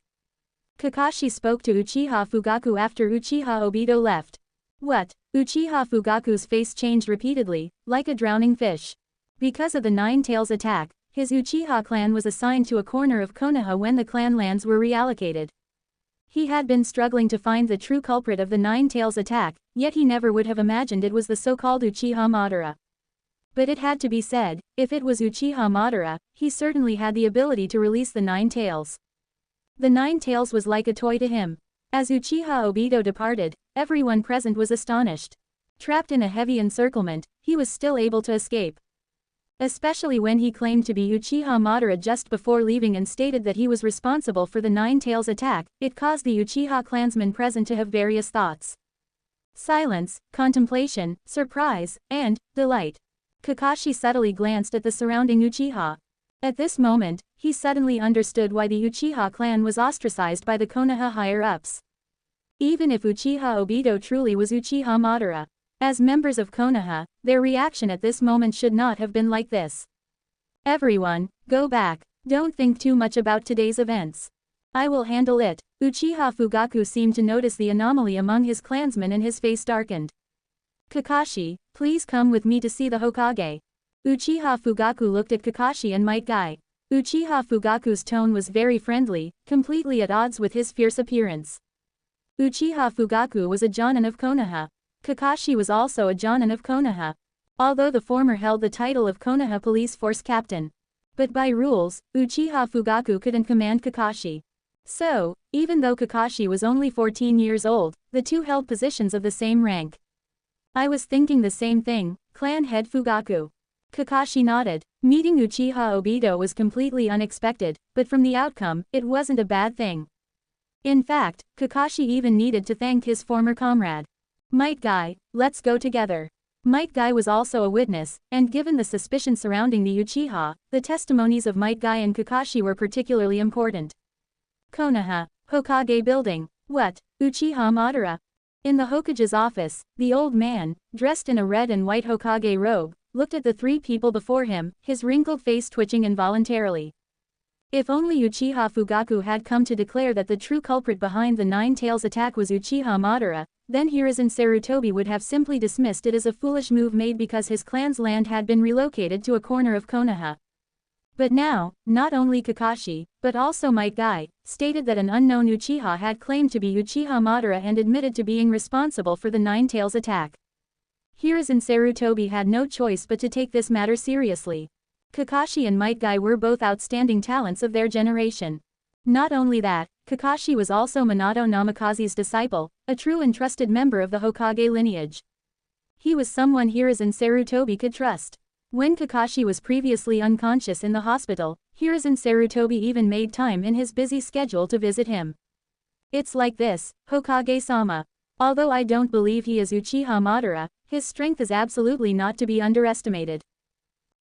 S1: Kakashi spoke to Uchiha Fugaku after Uchiha Obito left. What? Uchiha Fugaku's face changed repeatedly, like a drowning fish. Because of the Nine Tails attack, his Uchiha clan was assigned to a corner of Konoha when the clan lands were reallocated. He had been struggling to find the true culprit of the Nine Tails attack, yet he never would have imagined it was the so-called Uchiha Madara. But it had to be said, if it was Uchiha Madara, he certainly had the ability to release the Nine Tails. The Nine Tails was like a toy to him. As Uchiha Obito departed, everyone present was astonished. Trapped in a heavy encirclement, he was still able to escape. Especially when he claimed to be Uchiha Madara just before leaving and stated that he was responsible for the Nine Tails attack, it caused the Uchiha clansmen present to have various thoughts. Silence, contemplation, surprise, and delight. Kakashi subtly glanced at the surrounding Uchiha. At this moment, he suddenly understood why the Uchiha clan was ostracized by the Konoha higher-ups. Even if Uchiha Obito truly was Uchiha Madara, as members of Konoha, their reaction at this moment should not have been like this. Everyone, go back. Don't think too much about today's events. I will handle it. Uchiha Fugaku seemed to notice the anomaly among his clansmen and his face darkened. Kakashi, please come with me to see the Hokage. Uchiha Fugaku looked at Kakashi and Might Guy. Uchiha Fugaku's tone was very friendly, completely at odds with his fierce appearance. Uchiha Fugaku was a Jonin of Konoha. Kakashi was also a Jonin of Konoha. Although the former held the title of Konoha Police Force Captain. But by rules, Uchiha Fugaku couldn't command Kakashi. So, even though Kakashi was only 14 years old, the two held positions of the same rank. I was thinking the same thing, clan head Fugaku. Kakashi nodded. Meeting Uchiha Obito was completely unexpected, but from the outcome, it wasn't a bad thing. In fact, Kakashi even needed to thank his former comrade. Might Guy, let's go together. Might Guy was also a witness, and given the suspicion surrounding the Uchiha, the testimonies of Might Guy and Kakashi were particularly important. Konoha, Hokage building. What? Uchiha Madara? In the Hokage's office, the old man, dressed in a red and white Hokage robe, looked at the three people before him, his wrinkled face twitching involuntarily. If only Uchiha Fugaku had come to declare that the true culprit behind the Nine Tails attack was Uchiha Madara, then Hiruzen Sarutobi would have simply dismissed it as a foolish move made because his clan's land had been relocated to a corner of Konoha. But now, not only Kakashi, but also Might Guy, stated that an unknown Uchiha had claimed to be Uchiha Madara and admitted to being responsible for the Nine Tails attack. Hiruzen Sarutobi had no choice but to take this matter seriously. Kakashi and Might Guy were both outstanding talents of their generation. Not only that, Kakashi was also Minato Namikaze's disciple, a true and trusted member of the Hokage lineage. He was someone Hiruzen Sarutobi could trust. When Kakashi was previously unconscious in the hospital, Hiruzen Sarutobi even made time in his busy schedule to visit him. It's like this, Hokage-sama. Although I don't believe he is Uchiha Madara, his strength is absolutely not to be underestimated.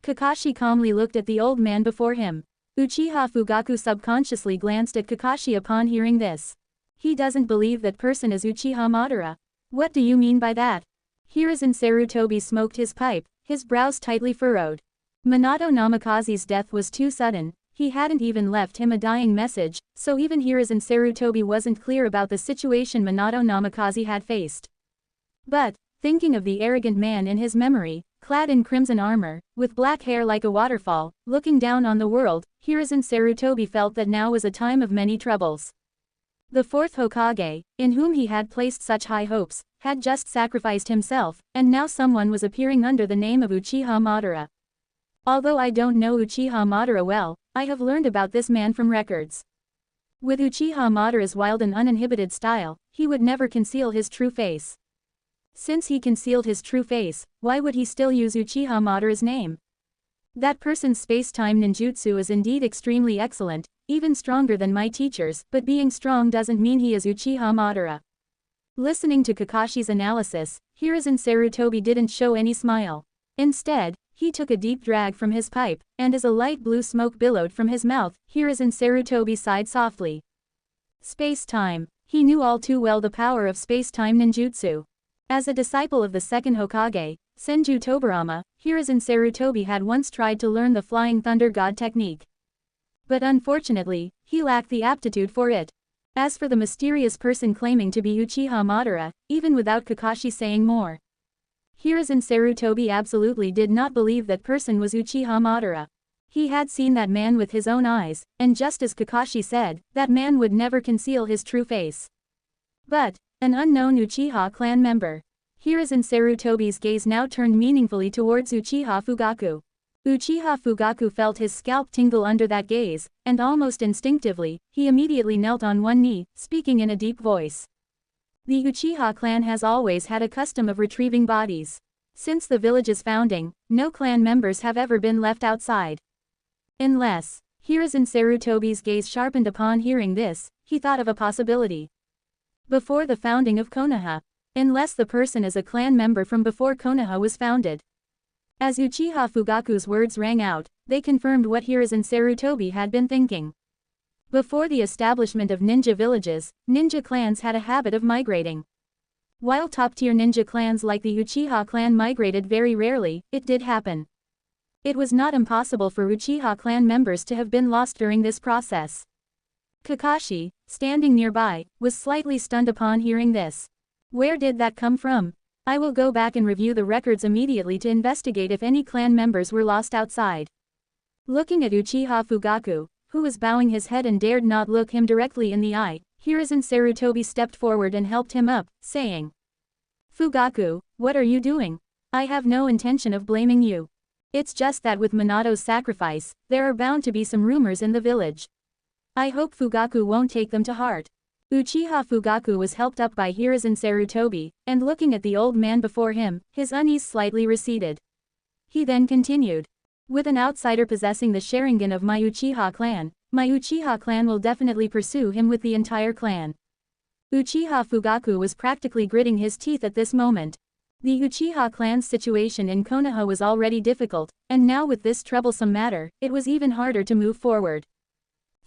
S1: Kakashi calmly looked at the old man before him. Uchiha Fugaku subconsciously glanced at Kakashi upon hearing this. He doesn't believe that person is Uchiha Madara. What do you mean by that? Hiruzen Sarutobi smoked his pipe, his brows tightly furrowed. Minato Namikaze's death was too sudden, he hadn't even left him a dying message, so even Hiruzen Sarutobi wasn't clear about the situation Minato Namikaze had faced. But, thinking of the arrogant man in his memory, Clad in crimson armor, with black hair like a waterfall, looking down on the world, Hiruzen Sarutobi felt that now was a time of many troubles. The fourth Hokage, in whom he had placed such high hopes, had just sacrificed himself, and now someone was appearing under the name of Uchiha Madara. Although I don't know Uchiha Madara well, I have learned about this man from records. With Uchiha Madara's wild and uninhibited style, he would never conceal his true face. Since he concealed his true face, why would he still use Uchiha Madara's name? That person's space-time ninjutsu is indeed extremely excellent, even stronger than my teacher's, but being strong doesn't mean he is Uchiha Madara. Listening to Kakashi's analysis, Hiruzen Sarutobi didn't show any smile. Instead, he took a deep drag from his pipe, and as a light blue smoke billowed from his mouth, Hiruzen Sarutobi sighed softly. Space-time. He knew all too well the power of space-time ninjutsu. As a disciple of the second Hokage, Senju Tobirama, Hiruzen Sarutobi had once tried to learn the Flying Thunder God technique. But unfortunately, he lacked the aptitude for it. As for the mysterious person claiming to be Uchiha Madara, even without Kakashi saying more, Hiruzen Sarutobi absolutely did not believe that person was Uchiha Madara. He had seen that man with his own eyes, and just as Kakashi said, that man would never conceal his true face. But, an unknown Uchiha clan member. Hiruzen Sarutobi's gaze now turned meaningfully towards Uchiha Fugaku. Uchiha Fugaku felt his scalp tingle under that gaze, and almost instinctively, he immediately knelt on one knee, speaking in a deep voice. The Uchiha clan has always had a custom of retrieving bodies. Since the village's founding, no clan members have ever been left outside. Unless, Hiruzen Sarutobi's gaze sharpened upon hearing this, he thought of a possibility. Before the founding of Konoha. Unless the person is a clan member from before Konoha was founded. As Uchiha Fugaku's words rang out, they confirmed what Hiruzen Sarutobi had been thinking. Before the establishment of ninja villages, ninja clans had a habit of migrating. While top-tier ninja clans like the Uchiha clan migrated very rarely, it did happen. It was not impossible for Uchiha clan members to have been lost during this process. Kakashi, standing nearby, was slightly stunned upon hearing this. Where did that come from? I will go back and review the records immediately to investigate if any clan members were lost outside. Looking at Uchiha Fugaku, who was bowing his head and dared not look him directly in the eye, Hiruzen Sarutobi stepped forward and helped him up, saying, Fugaku, what are you doing? I have no intention of blaming you. It's just that with Minato's sacrifice, there are bound to be some rumors in the village. I hope Fugaku won't take them to heart. Uchiha Fugaku was helped up by Hiruzen Sarutobi, and looking at the old man before him, his unease slightly receded. He then continued. With an outsider possessing the Sharingan of my Uchiha clan will definitely pursue him with the entire clan. Uchiha Fugaku was practically gritting his teeth at this moment. The Uchiha clan's situation in Konoha was already difficult, and now with this troublesome matter, it was even harder to move forward.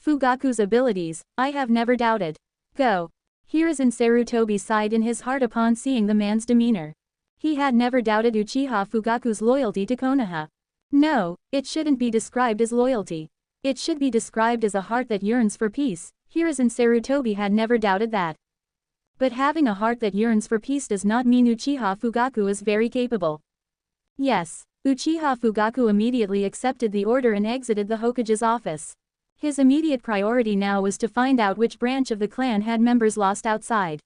S1: Fugaku's abilities, I have never doubted. Go. Hiruzen Sarutobi sighed in his heart upon seeing the man's demeanor. He had never doubted Uchiha Fugaku's loyalty to Konoha. No, it shouldn't be described as loyalty. It should be described as a heart that yearns for peace. Hiruzen Sarutobi had never doubted that. But having a heart that yearns for peace does not mean Uchiha Fugaku is very capable. Yes, Uchiha Fugaku immediately accepted the order and exited the Hokage's office. His immediate priority now was to find out which branch of the clan had members lost outside.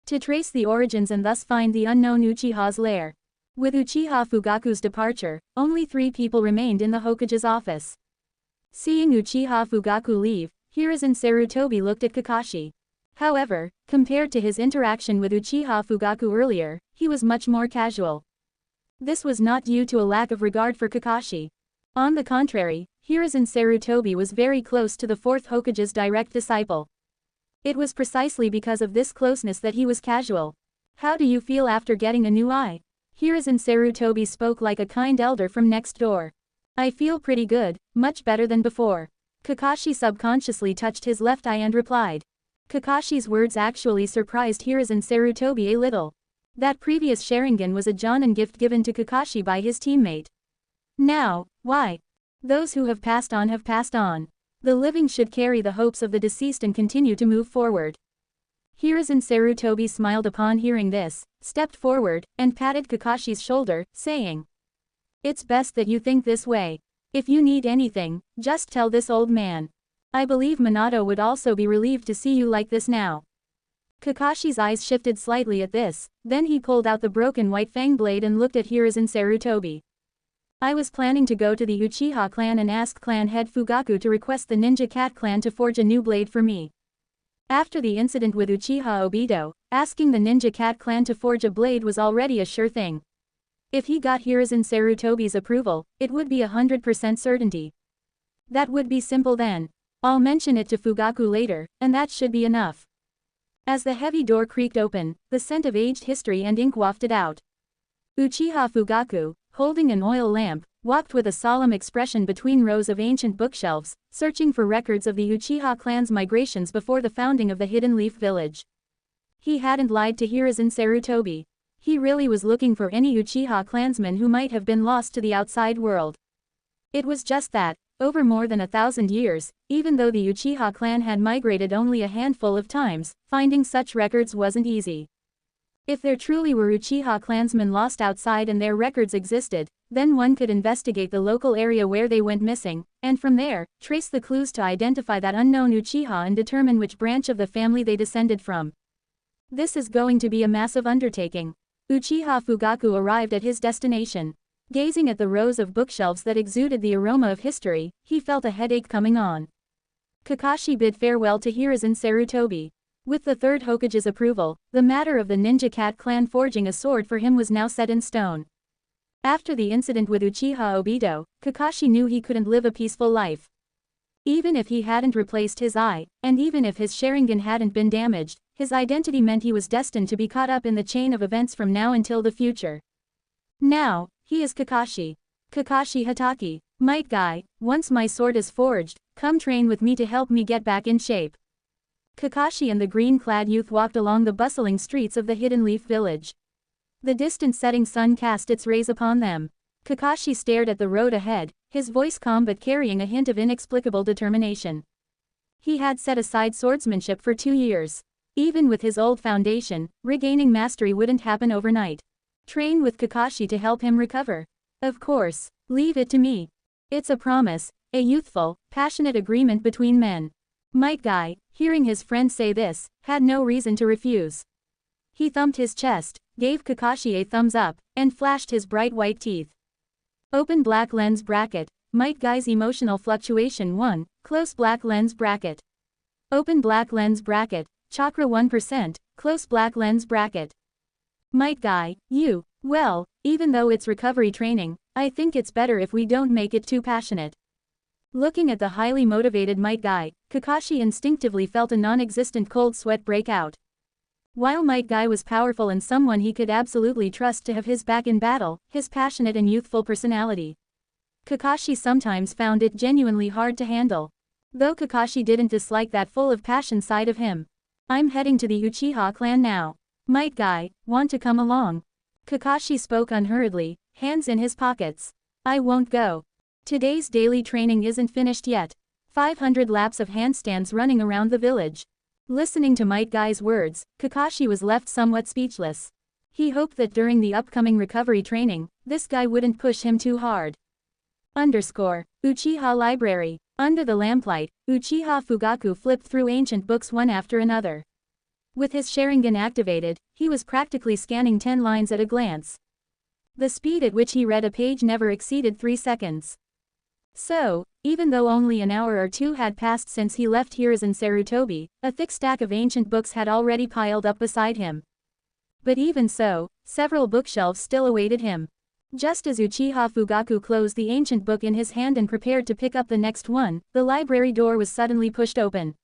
S1: To trace the origins and thus find the unknown Uchiha's lair. With Uchiha Fugaku's departure, only 3 people remained in the Hokage's office. Seeing Uchiha Fugaku leave, Hiruzen Sarutobi looked at Kakashi. However, compared to his interaction with Uchiha Fugaku earlier, he was much more casual. This was not due to a lack of regard for Kakashi. On the contrary, Hiruzen Sarutobi was very close to the 4th Hokage's direct disciple. It was precisely because of this closeness that he was casual. How do you feel after getting a new eye? Hiruzen Sarutobi spoke like a kind elder from next door. I feel pretty good, much better than before. Kakashi subconsciously touched his left eye and replied. Kakashi's words actually surprised Hiruzen Sarutobi a little. That previous Sharingan was a Jonin gift given to Kakashi by his teammate. Now, why? Those who have passed on have passed on. The living should carry the hopes of the deceased and continue to move forward. Hiruzen Sarutobi smiled upon hearing this, stepped forward, and patted Kakashi's shoulder, saying, It's best that you think this way. If you need anything, just tell this old man. I believe Minato would also be relieved to see you like this now. Kakashi's eyes shifted slightly at this, then he pulled out the broken white fang blade and looked at Hiruzen Sarutobi. I was planning to go to the Uchiha clan and ask clan head Fugaku to request the Ninja Cat clan to forge a new blade for me. After the incident with Uchiha Obito, asking the Ninja Cat clan to forge a blade was already a sure thing. If he got Hiruzen Sarutobi's approval, it would be 100% certainty. That would be simple then. I'll mention it to Fugaku later, and that should be enough. As the heavy door creaked open, the scent of aged history and ink wafted out. Uchiha Fugaku, holding an oil lamp, walked with a solemn expression between rows of ancient bookshelves, searching for records of the Uchiha clan's migrations before the founding of the Hidden Leaf Village. He hadn't lied to Hiruzen Sarutobi. He really was looking for any Uchiha clansmen who might have been lost to the outside world. It was just that, over more than 1,000 years, even though the Uchiha clan had migrated only a handful of times, finding such records wasn't easy. If there truly were Uchiha clansmen lost outside and their records existed, then one could investigate the local area where they went missing, and from there, trace the clues to identify that unknown Uchiha and determine which branch of the family they descended from. This is going to be a massive undertaking. Uchiha Fugaku arrived at his destination. Gazing at the rows of bookshelves that exuded the aroma of history, he felt a headache coming on. Kakashi bid farewell to Hiruzen Sarutobi. With the third Hokage's approval, the matter of the Ninja Cat clan forging a sword for him was now set in stone. After the incident with Uchiha Obito, Kakashi knew he couldn't live a peaceful life. Even if he hadn't replaced his eye, and even if his Sharingan hadn't been damaged, his identity meant he was destined to be caught up in the chain of events from now until the future. Now, he is Kakashi. Kakashi Hatake. Might Guy, once my sword is forged, come train with me to help me get back in shape. Kakashi and the green-clad youth walked along the bustling streets of the Hidden Leaf Village. The distant setting sun cast its rays upon them. Kakashi stared at the road ahead, his voice calm but carrying a hint of inexplicable determination. He had set aside swordsmanship for 2 years. Even with his old foundation, regaining mastery wouldn't happen overnight. Train with Kakashi to help him recover. Of course, leave it to me. It's a promise, a youthful, passionate agreement between men. Might Guy, hearing his friend say this, had no reason to refuse. He thumped his chest, gave Kakashi a thumbs up, and flashed his bright white teeth. Open black lens bracket, Might Guy's emotional fluctuation 1, close black lens bracket. Open black lens bracket, chakra 1%, close black lens bracket. Might Guy, well, even though it's recovery training, I think it's better if we don't make it too passionate. Looking at the highly motivated Might Guy, Kakashi instinctively felt a non-existent cold sweat break out. While Might Guy was powerful and someone he could absolutely trust to have his back in battle, his passionate and youthful personality, Kakashi sometimes found it genuinely hard to handle. Though Kakashi didn't dislike that full of passion side of him. I'm heading to the Uchiha clan now. Might Guy, want to come along? Kakashi spoke unhurriedly, hands in his pockets. I won't go. Today's daily training isn't finished yet. 500 laps of handstands running around the village. Listening to Might Guy's words, Kakashi was left somewhat speechless. He hoped that during the upcoming recovery training, this guy wouldn't push him too hard. Uchiha Library. Under the lamplight, Uchiha Fugaku flipped through ancient books one after another. With his Sharingan activated, he was practically scanning 10 lines at a glance. The speed at which he read a page never exceeded 3 seconds. So, even though only an hour or two had passed since he left Hiruzen Sarutobi, a thick stack of ancient books had already piled up beside him. But even so, several bookshelves still awaited him. Just as Uchiha Fugaku closed the ancient book in his hand and prepared to pick up the next one, the library door was suddenly pushed open.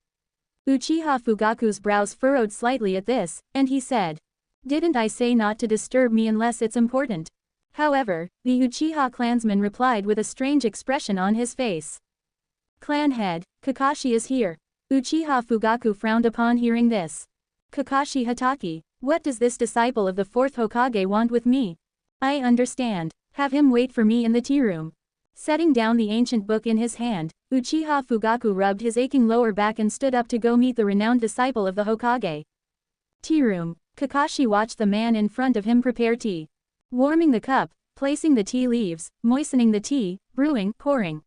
S1: Uchiha Fugaku's brows furrowed slightly at this, and he said, "Didn't I say not to disturb me unless it's important?" However, the Uchiha clansman replied with a strange expression on his face. "Clan head, Kakashi is here." Uchiha Fugaku frowned upon hearing this. "Kakashi Hatake, what does this disciple of the 4th Hokage want with me?" "I understand. Have him wait for me in the tea room." Setting down the ancient book in his hand, Uchiha Fugaku rubbed his aching lower back and stood up to go meet the renowned disciple of the Hokage. Tea room. Kakashi watched the man in front of him prepare tea. Warming the cup, placing the tea leaves, moistening the tea, brewing, pouring.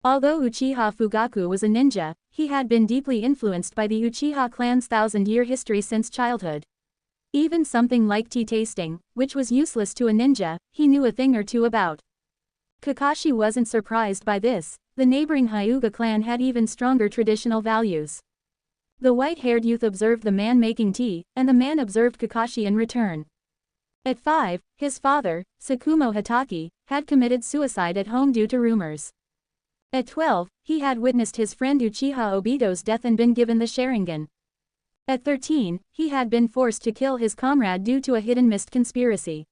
S1: Although Uchiha Fugaku was a ninja, he had been deeply influenced by the Uchiha clan's thousand-year history since childhood. Even something like tea tasting, which was useless to a ninja, he knew a thing or two about. Kakashi wasn't surprised by this. The neighboring Hyuga clan had even stronger traditional values. The white-haired youth observed the man making tea, and the man observed Kakashi in return. At 5, his father, Tsukumo Hatake, had committed suicide at home due to rumors. At 12, he had witnessed his friend Uchiha Obito's death and been given the Sharingan. At 13, he had been forced to kill his comrade due to a hidden mist conspiracy.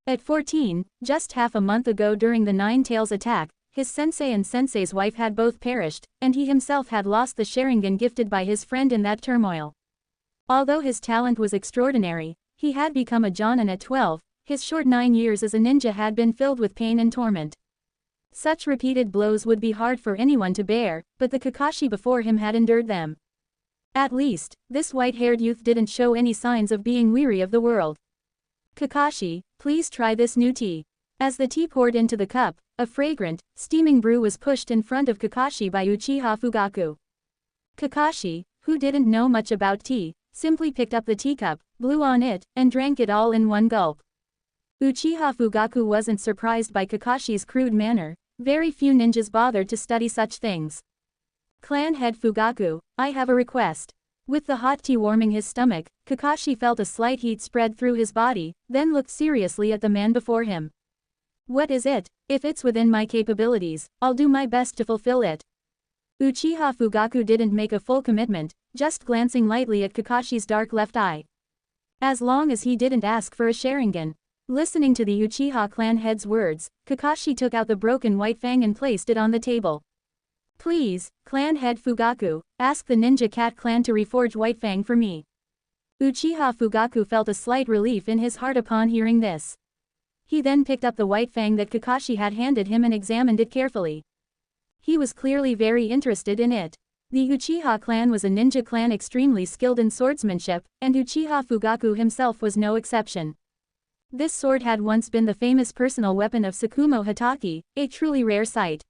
S1: At 14, just half a month ago during the Nine Tails attack, his sensei and sensei's wife had both perished, and he himself had lost the Sharingan gifted by his friend in that turmoil. Although his talent was extraordinary, he had become a Jonin at 12, his short 9 years as a ninja had been filled with pain and torment. Such repeated blows would be hard for anyone to bear, but the Kakashi before him had endured them. At least, this white-haired youth didn't show any signs of being weary of the world. Kakashi, please try this new tea. As the tea poured into the cup, a fragrant, steaming brew was pushed in front of Kakashi by Uchiha Fugaku. Kakashi, who didn't know much about tea, simply picked up the teacup, blew on it, and drank it all in one gulp. Uchiha Fugaku wasn't surprised by Kakashi's crude manner. Very few ninjas bothered to study such things. Clan head Fugaku, I have a request. With the hot tea warming his stomach, Kakashi felt a slight heat spread through his body, then looked seriously at the man before him. What is it? If it's within my capabilities, I'll do my best to fulfill it. Uchiha Fugaku didn't make a full commitment, just glancing lightly at Kakashi's dark left eye. As long as he didn't ask for a Sharingan. Listening to the Uchiha clan head's words, Kakashi took out the broken white fang and placed it on the table. Please, clan head Fugaku, ask the Ninja Cat clan to reforge White Fang for me. Uchiha Fugaku felt a slight relief in his heart upon hearing this. He then picked up the white fang that Kakashi had handed him and examined it carefully. He was clearly very interested in it. The Uchiha clan was a ninja clan extremely skilled in swordsmanship, and Uchiha Fugaku himself was no exception. This sword had once been the famous personal weapon of Tsukumo Hatake, a truly rare sight.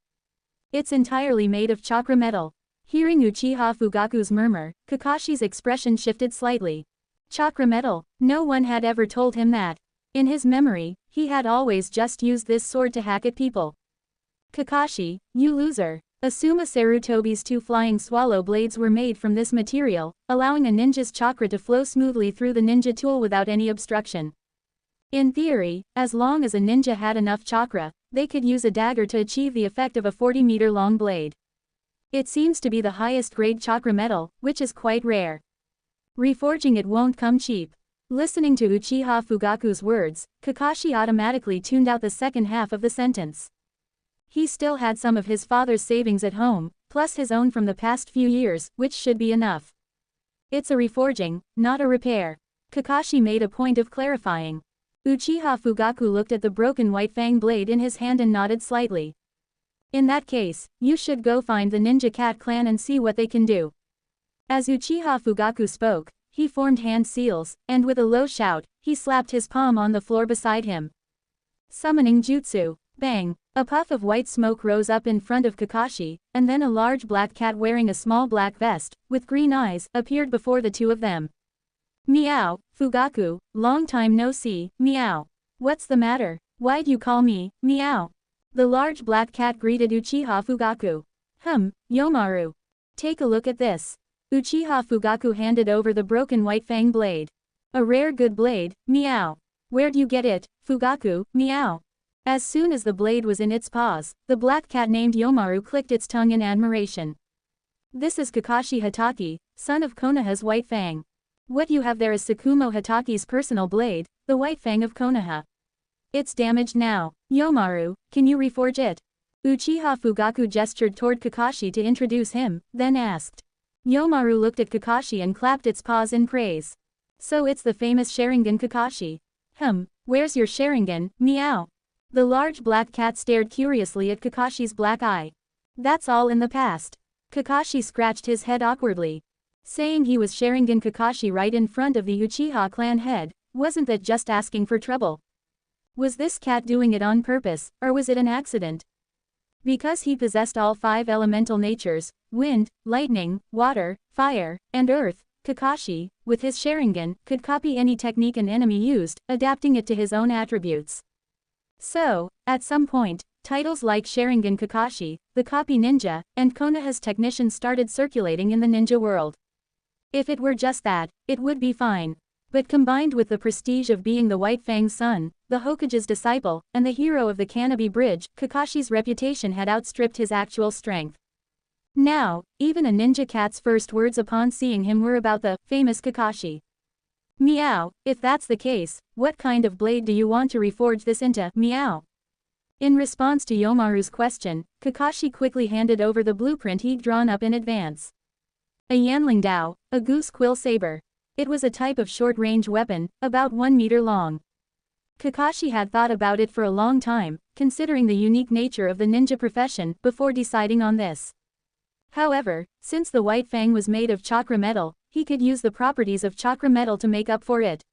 S1: It's entirely made of chakra metal. Hearing Uchiha Fugaku's murmur, Kakashi's expression shifted slightly. Chakra metal, no one had ever told him that. In his memory, he had always just used this sword to hack at people. Kakashi, you loser. Asuma Sarutobi's 2 flying swallow blades were made from this material, allowing a ninja's chakra to flow smoothly through the ninja tool without any obstruction. In theory, as long as a ninja had enough chakra, they could use a dagger to achieve the effect of a 40-meter-long blade. It seems to be the highest grade chakra metal, which is quite rare. Reforging it won't come cheap. Listening to Uchiha Fugaku's words, Kakashi automatically tuned out the second half of the sentence. He still had some of his father's savings at home, plus his own from the past few years, which should be enough. It's a reforging, not a repair. Kakashi made a point of clarifying. Uchiha Fugaku looked at the broken white fang blade in his hand and nodded slightly. In that case, you should go find the Ninja Cat clan and see what they can do. As Uchiha Fugaku spoke, he formed hand seals, and with a low shout, he slapped his palm on the floor beside him. Summoning Jutsu. Bang! A puff of white smoke rose up in front of Kakashi, and then a large black cat wearing a small black vest, with green eyes, appeared before the two of them. Meow, Fugaku, long time no see, meow. What's the matter? Why'd you call me, meow? The large black cat greeted Uchiha Fugaku. Yomaru. Take a look at this. Uchiha Fugaku handed over the broken white fang blade. A rare good blade, meow. Where'd you get it, Fugaku, meow? As soon as the blade was in its paws, the black cat named Yomaru clicked its tongue in admiration. This is Kakashi Hatake, son of Konoha's White Fang. What you have there is Tsukumo Hatake's personal blade, the White Fang of Konoha. It's damaged now. Yomaru, can you reforge it? Uchiha Fugaku gestured toward Kakashi to introduce him, then asked. Yomaru looked at Kakashi and clapped its paws in praise. So it's the famous Sharingan Kakashi. Where's your Sharingan, meow? The large black cat stared curiously at Kakashi's black eye. That's all in the past. Kakashi scratched his head awkwardly. Saying he was Sharingan Kakashi right in front of the Uchiha clan head, wasn't that just asking for trouble? Was this cat doing it on purpose, or was it an accident? Because he possessed all 5 elemental natures, wind, lightning, water, fire, and earth, Kakashi, with his Sharingan, could copy any technique an enemy used, adapting it to his own attributes. So, at some point, titles like Sharingan Kakashi, the Copy Ninja, and Konoha's Technician started circulating in the ninja world. If it were just that, it would be fine. But combined with the prestige of being the White Fang's son, the Hokage's disciple, and the hero of the Kanobi Bridge, Kakashi's reputation had outstripped his actual strength. Now, even a ninja cat's first words upon seeing him were about the famous Kakashi. Meow, if that's the case, what kind of blade do you want to reforge this into? Meow. In response to Yomaru's question, Kakashi quickly handed over the blueprint he'd drawn up in advance. A Yanling Dao, a goose quill saber. It was a type of short-range weapon, about 1 meter long. Kakashi had thought about it for a long time, considering the unique nature of the ninja profession, before deciding on this. However, since the White Fang was made of chakra metal, he could use the properties of chakra metal to make up for it.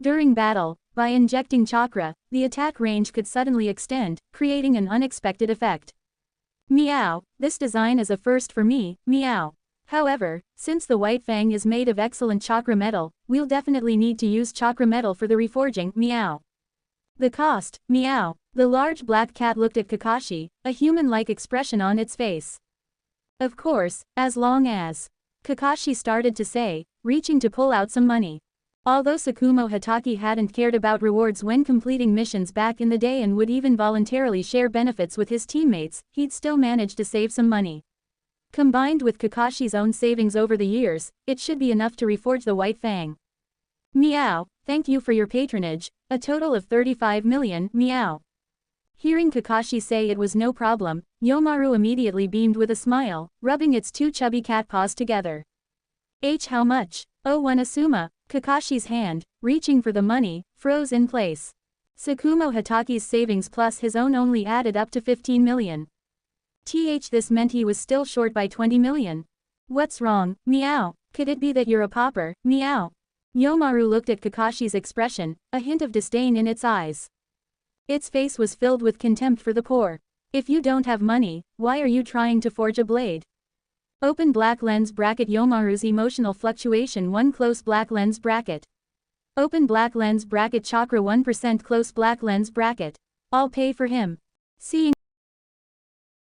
S1: During battle, by injecting chakra, the attack range could suddenly extend, creating an unexpected effect. Meow, this design is a first for me, meow. However, since the White Fang is made of excellent chakra metal, we'll definitely need to use chakra metal for the reforging, meow. The cost, meow. The large black cat looked at Kakashi, a human-like expression on its face. Of course, as long as. Kakashi started to say, reaching to pull out some money. Although Tsukumo Hatake hadn't cared about rewards when completing missions back in the day and would even voluntarily share benefits with his teammates, he'd still managed to save some money. Combined with Kakashi's own savings over the years, it should be enough to reforge the White Fang. Meow, thank you for your patronage, a total of 35 million, meow. Hearing Kakashi say it was no problem, Yomaru immediately beamed with a smile, rubbing its 2 chubby cat paws together. How much? Oh, one Asuma. Kakashi's hand, reaching for the money, froze in place. Tsukumo Hatake's savings plus his own only added up to 15 million. This meant he was still short by 20 million. What's wrong, meow? Could it be that you're a pauper, meow? Yomaru looked at Kakashi's expression, a hint of disdain in its eyes. Its face was filled with contempt for the poor. If you don't have money, why are you trying to forge a blade? Open black lens bracket. Yomaru's emotional fluctuation 1 close black lens bracket. Open black lens bracket. Chakra 1% close black lens bracket. I'll pay for him. Seeing